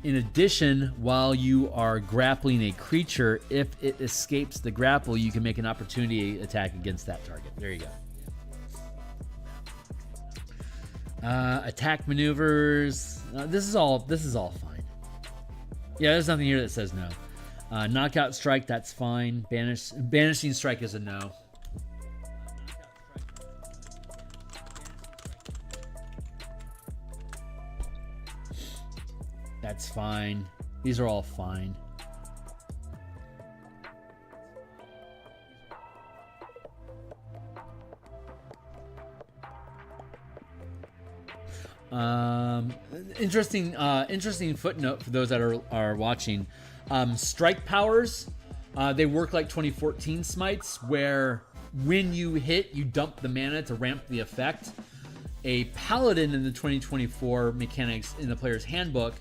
In addition, while you are grappling a creature, if it escapes the grapple, you can make an opportunity attack against that target. There you go. Attack maneuvers. This is all fine. Yeah, there's nothing here that says no. Knockout Strike, that's fine. Banishing Strike is a no. That's fine. These are all fine. Interesting footnote for those that are watching. Strike powers, they work like 2014 smites, where when you hit, you dump the mana to ramp the effect. A paladin in the 2024 mechanics in the player's handbook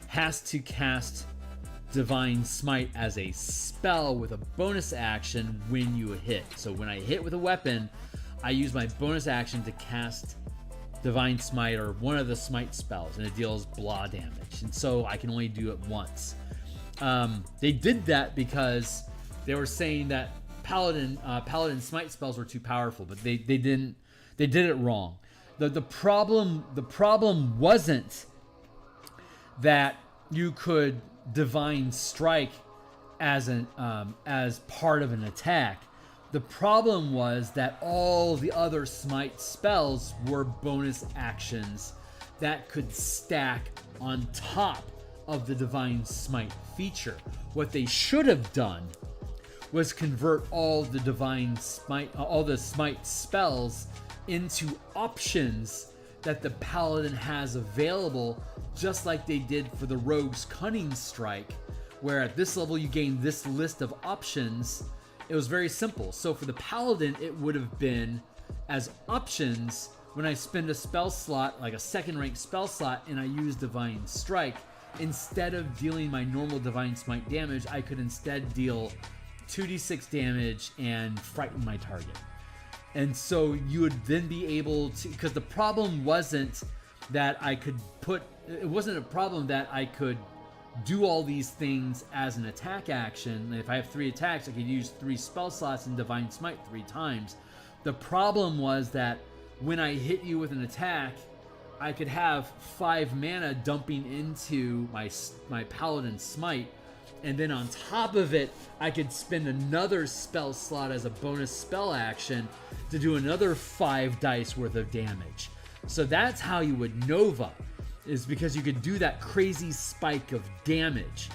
has to cast Divine Smite as a spell with a bonus action when you hit. So when I hit with a weapon, I use my bonus action to cast Divine Smite or one of the smite spells, and it deals blah damage. And so I can only do it once. They did that because they were saying that paladin smite spells were too powerful, but they did it wrong. The problem wasn't that you could Divine Strike as part of an attack. The problem was that all the other smite spells were bonus actions that could stack on top of the divine smite feature. What they should have done was convert all the smite spells into options that the paladin has available, just like they did for the rogue's cunning strike, where at this level you gain this list of options. It was very simple. So for the paladin, it would have been as options when I spend a spell slot, like a second rank spell slot, and I use divine strike. Instead of dealing my normal divine smite damage, I could instead deal 2d6 damage and frighten my target. And so you would then be able to, because the problem wasn't that I could it wasn't a problem that I could do all these things as an attack action. If I have 3 attacks, I could use 3 spell slots in divine smite 3 times. The problem was that when I hit you with an attack, I could have 5 mana dumping into my paladin smite, and then on top of it, I could spend another spell slot as a bonus spell action to do another 5 dice worth of damage. So that's how you would Nova, is because you could do that crazy spike of damage.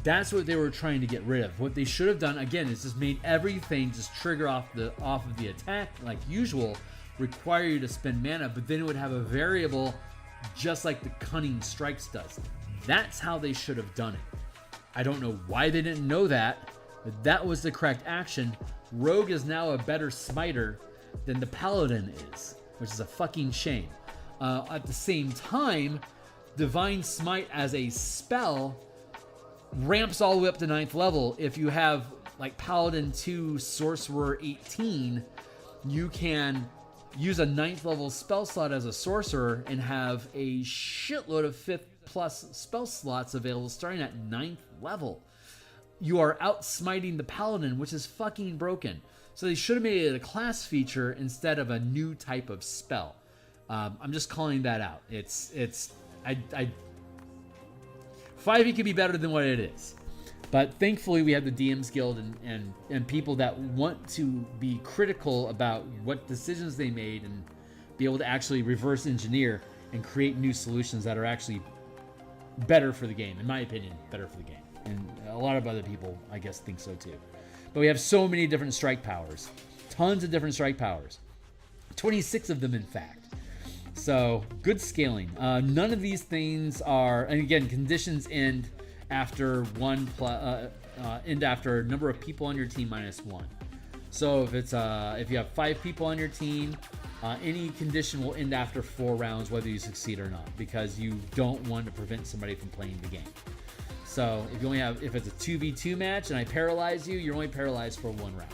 That's what they were trying to get rid of. What they should have done, again, is just made everything just trigger off of the attack like usual, require you to spend mana, but then it would have a variable just like the Cunning Strikes does. That's how they should have done it. I don't know why they didn't know that, but that was the correct action. Rogue is now a better smiter than the Paladin is, which is a fucking shame. At the same time, Divine Smite as a spell ramps all the way up to 9th level. If you have like Paladin 2, Sorcerer 18, you can use a 9th level spell slot as a sorcerer and have a shitload of 5th plus spell slots available starting at 9th level. You are outsmiting the Paladin, which is fucking broken. So they should have made it a class feature instead of a new type of spell. I'm just calling that out. 5e could be better than what it is. But thankfully we have the DMsGuild and people that want to be critical about what decisions they made and be able to actually reverse engineer and create new solutions that are actually better for the game. In my opinion, better for the game. And a lot of other people, I guess, think so too. But we have so many different strike powers. Tons of different strike powers. 26 of them, in fact. So, good scaling. None of these things are... And again, conditions end after after a number of people on your team minus 1. So, if you have 5 people on your team, any condition will end after 4 rounds, whether you succeed or not, because you don't want to prevent somebody from playing the game. So if it's a 2v2 match and I paralyze you, you're only paralyzed for 1 round,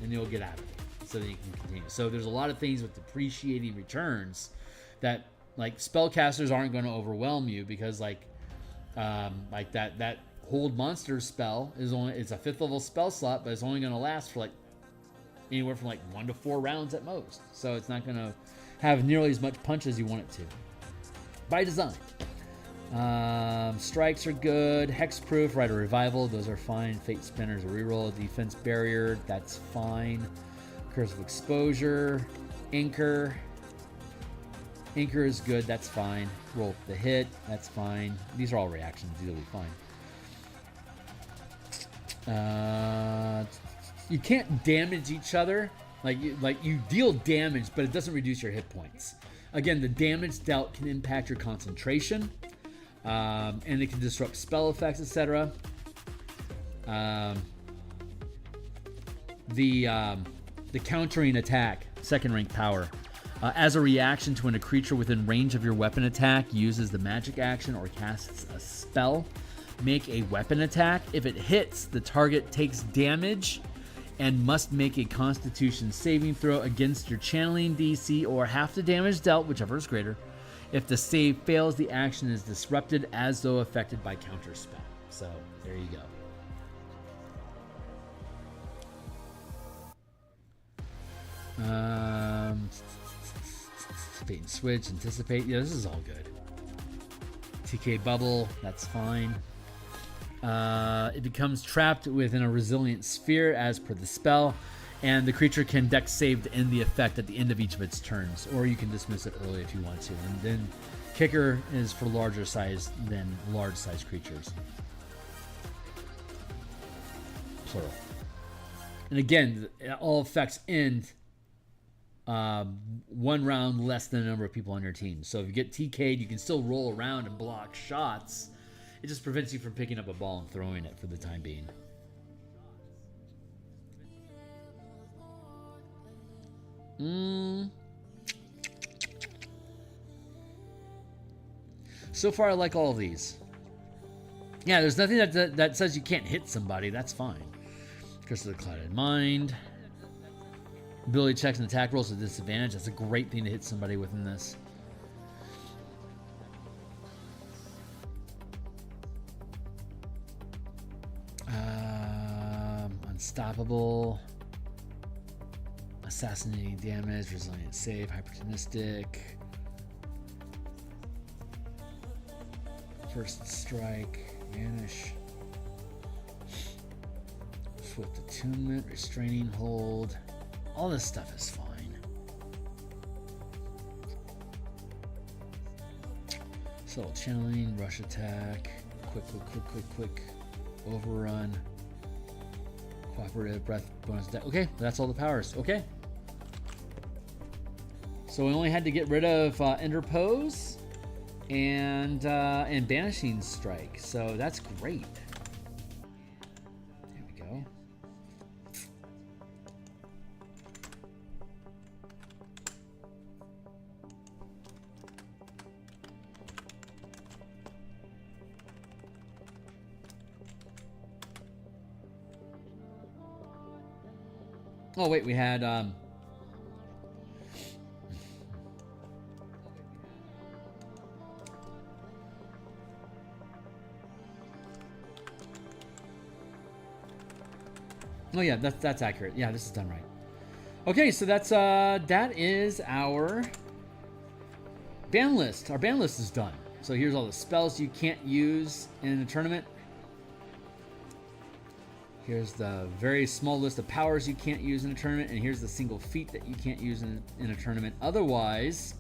and you'll get out of it, so then you can continue. So there's a lot of things with depreciating returns that like spellcasters aren't going to overwhelm you, because like that hold monster spell it's a 5th level spell slot, but it's only going to last for like anywhere from like 1 to 4 rounds at most. So it's not going to have nearly as much punch as you want it to by design. Strikes are good. Hexproof, right, a revival, those are fine. Fate spinners, a reroll. Defense barrier, that's fine. Curse of exposure. Anchor is good, that's fine. Roll the hit, that's fine. These are all reactions, these will be fine. You can't damage each other. Like you deal damage, but it doesn't reduce your hit points. Again, the damage dealt can impact your concentration. And it can disrupt spell effects, etc. The countering attack, 2nd rank power. As a reaction to when a creature within range of your weapon attack uses the magic action or casts a spell, make a weapon attack. If it hits, the target takes damage and must make a Constitution saving throw against your channeling DC or half the damage dealt, whichever is greater. If the save fails, the action is disrupted as though affected by counterspell. So, there you go. Bait and switch, anticipate. Yeah, this is all good. TK bubble, that's fine. It becomes trapped within a resilient sphere as per the spell, and the creature can dex save to end the effect at the end of each of its turns, or you can dismiss it early if you want to. And then kicker is for larger size than large size creatures. Plural. And again, all effects end 1 round less than the number of people on your team. So if you get TK'd, you can still roll around and block shots. It just prevents you from picking up a ball and throwing it for the time being. So far, I like all of these. Yeah, there's nothing that says you can't hit somebody. That's fine. Curse of the Clouded Mind. Ability checks and attack rolls with disadvantage. That's a great thing to hit somebody within this. Unstoppable. Assassinating damage. Resilient save. Hypertonistic. First strike. Vanish. Swift attunement. Restraining hold. All this stuff is fine. Subtle channeling, rush attack, quick, overrun, cooperative, breath, bonus attack. Okay, that's all the powers. Okay. So we only had to get rid of interpose and banishing strike. So that's great. There we go. Oh wait, we had oh yeah, that's accurate. Yeah, this is done right. Okay, so that's that is our ban list. Our ban list is done. So here's all the spells you can't use in a tournament. Here's the very small list of powers you can't use in a tournament, and here's the single feat that you can't use in a tournament. Otherwise,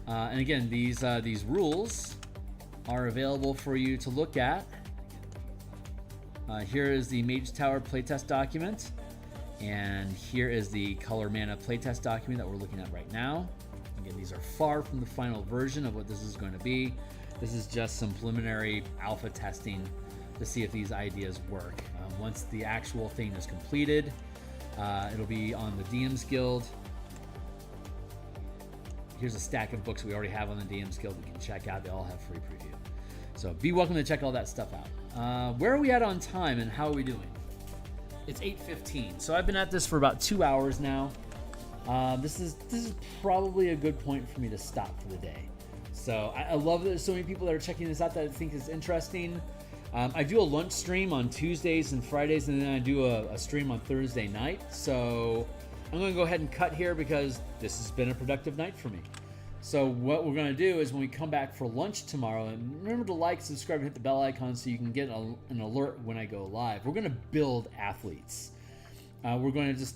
and again, these rules are available for you to look at. Here is the Mage Tower playtest document, and here is the Color Mana playtest document that we're looking at right now. Again, these are far from the final version of what this is going to be. This is just some preliminary alpha testing to see if these ideas work. Once the actual thing is completed, it'll be on the DMsGuild. Here's a stack of books we already have on the DMsGuild you can check out. They all have free preview. So be welcome to check all that stuff out. Where are we at on time and how are we doing? It's 8:15. So I've been at this for about 2 hours now. This is probably a good point for me to stop for the day. So I love that there's so many people that are checking this out that I think is interesting. I do a lunch stream on Tuesdays and Fridays, and then I do a stream on Thursday night. So I'm going to go ahead and cut here because this has been a productive night for me. So what we're going to do is when we come back for lunch tomorrow, and remember to like, subscribe, and hit the bell icon so you can get an alert when I go live. We're going to build athletes. We're going to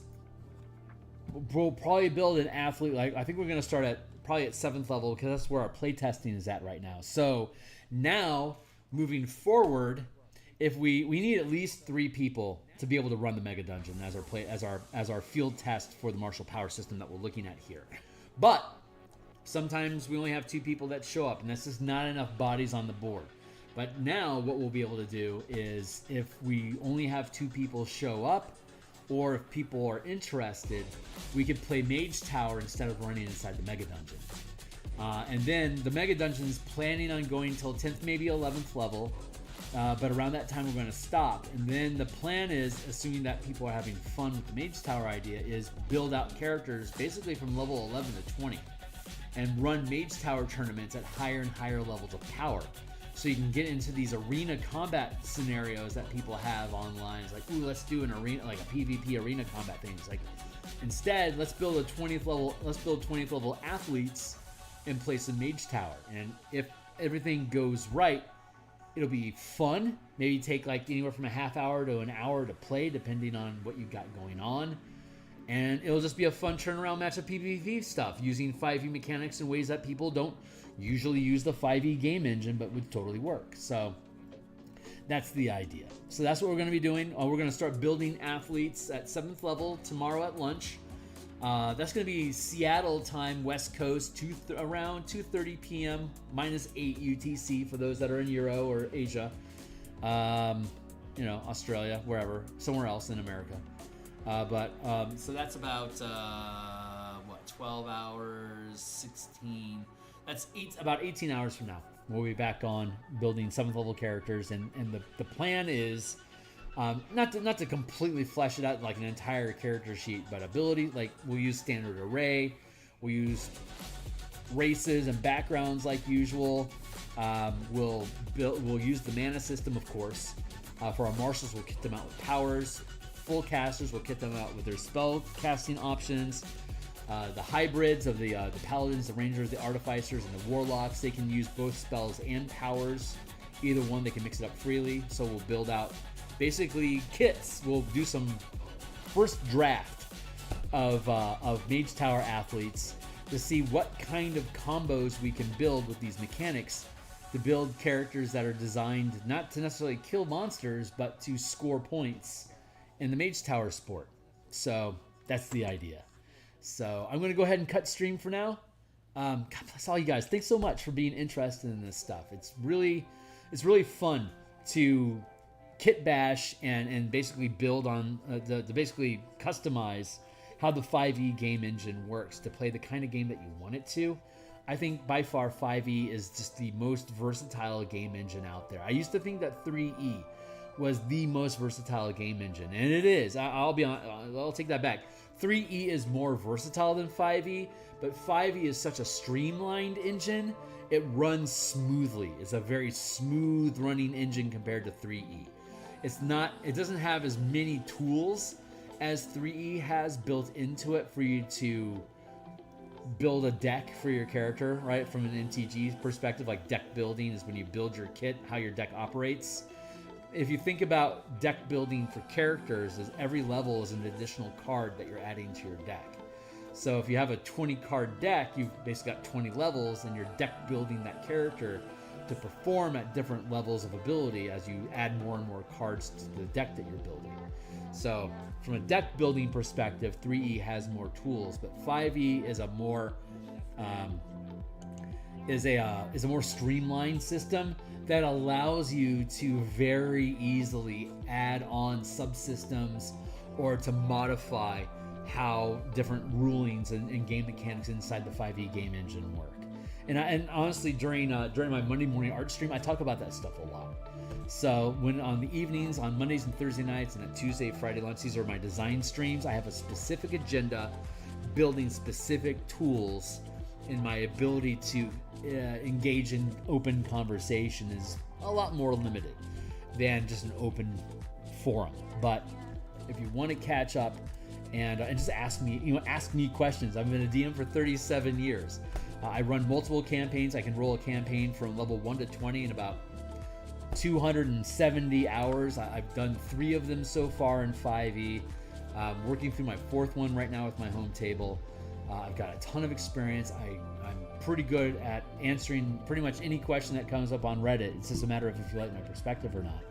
we'll probably build an athlete. Like I think we're going to start probably at 7th level because that's where our play testing is at right now. So now, moving forward, if we need at least 3 people to be able to run the mega dungeon as our field test for the martial power system that we're looking at here. But sometimes we only have 2 people that show up, and that's just not enough bodies on the board. But now what we'll be able to do is if we only have 2 people show up, or if people are interested, we could play Mage Tower instead of running inside the mega dungeon. And then the mega dungeon's planning on going till 10th, maybe 11th level. But around that time, we're going to stop. And then the plan is, assuming that people are having fun with the Mage Tower idea, is build out characters basically from level 11 to 20 and run Mage Tower tournaments at higher and higher levels of power. So you can get into these arena combat scenarios that people have online. It's like, ooh, let's do an arena, like a PvP arena combat thing. It's like, instead, let's build 20th level athletes and play some Mage Tower. And if everything goes right, It'll be fun. Maybe take like anywhere from a half hour to an hour to play, depending on what you got going on. And it'll just be a fun turnaround match of PvP stuff, using 5e mechanics in ways that people don't usually use the 5e game engine, but would totally work. So that's the idea. So that's what we're going to be doing. We're going to start building athletes at 7th level tomorrow at lunch. That's going to be Seattle time, West Coast, around 2:30 p.m. -8 UTC for those that are in Euro or Asia. Australia, wherever, somewhere else in America. So that's about 12 hours, 16. That's about 18 hours from now. We'll be back on building 7th level characters, and the plan is not to completely flesh it out like an entire character sheet, but ability, like we'll use standard array, we'll use races and backgrounds like usual. We'll use the mana system, of course. For our marshals, we'll kit them out with powers. Full casters, we'll kit them out with their spell casting options. The hybrids of the paladins, the rangers, the artificers, and the warlocks, they can use both spells and powers. Either one, they can mix it up freely. So we'll build out basically kits. We'll do some first draft of Mage Tower athletes to see what kind of combos we can build with these mechanics to build characters that are designed not to necessarily kill monsters, but to score points in the Mage Tower sport. So that's the idea. So I'm going to go ahead and cut stream for now. God bless all you guys. Thanks so much for being interested in this stuff. It's really fun to kit bash and basically build on to basically customize how the 5e game engine works to play the kind of game that you want it to. I think by far 5e is just the most versatile game engine out there. I used to think that 3e was the most versatile game engine, and it is. I'll take that back. 3e is more versatile than 5e, but 5e is such a streamlined engine. It runs smoothly. It's a very smooth running engine compared to 3e. It doesn't have as many tools as 3e has built into it for you to build a deck for your character, right? From an MTG perspective, like deck building is when you build your kit, how your deck operates. If you think about deck building for characters, is every level is an additional card that you're adding to your deck. So if you have a 20 card deck, you've basically got 20 levels, and you're deck building that character to perform at different levels of ability as you add more and more cards to the deck that you're building. So from a deck building perspective, 3e has more tools, but 5e is a more streamlined system that allows you to very easily add on subsystems or to modify how different rulings and game mechanics inside the 5e game engine work. And honestly, during my Monday morning art stream, I talk about that stuff a lot. So when on the evenings, on Mondays and Thursday nights, and at Tuesday, Friday lunch, these are my design streams. I have a specific agenda, building specific tools, and my ability to engage in open conversation is a lot more limited than just an open forum. But if you want to catch up and just ask me questions. I've been a DM for 37 years. I run multiple campaigns. I can roll a campaign from level 1 to 20 in about 270 hours. I've done 3 of them so far in 5e. I'm working through my 4th one right now with my home table. I've got a ton of experience. I'm pretty good at answering pretty much any question that comes up on Reddit. It's just a matter of if you like my perspective or not.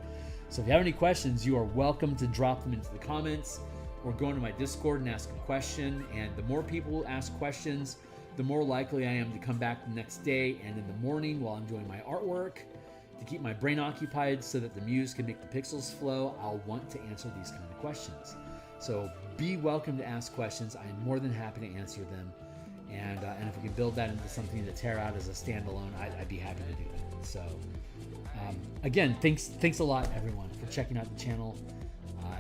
So if you have any questions, you are welcome to drop them into the comments or go into my Discord and ask a question. And the more people ask questions, the more likely I am to come back the next day and in the morning while I'm doing my artwork to keep my brain occupied so that the muse can make the pixels flow. I'll want to answer these kind of questions. So be welcome to ask questions. I'm more than happy to answer them. And if we can build that into something to tear out as a standalone, I'd be happy to do that. So again, thanks a lot, everyone, for checking out the channel.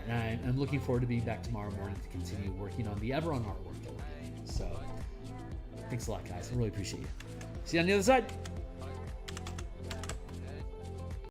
And I'm looking forward to being back tomorrow morning to continue working on the Everon artwork that we're doing. So thanks a lot, guys. I really appreciate you. See you on the other side.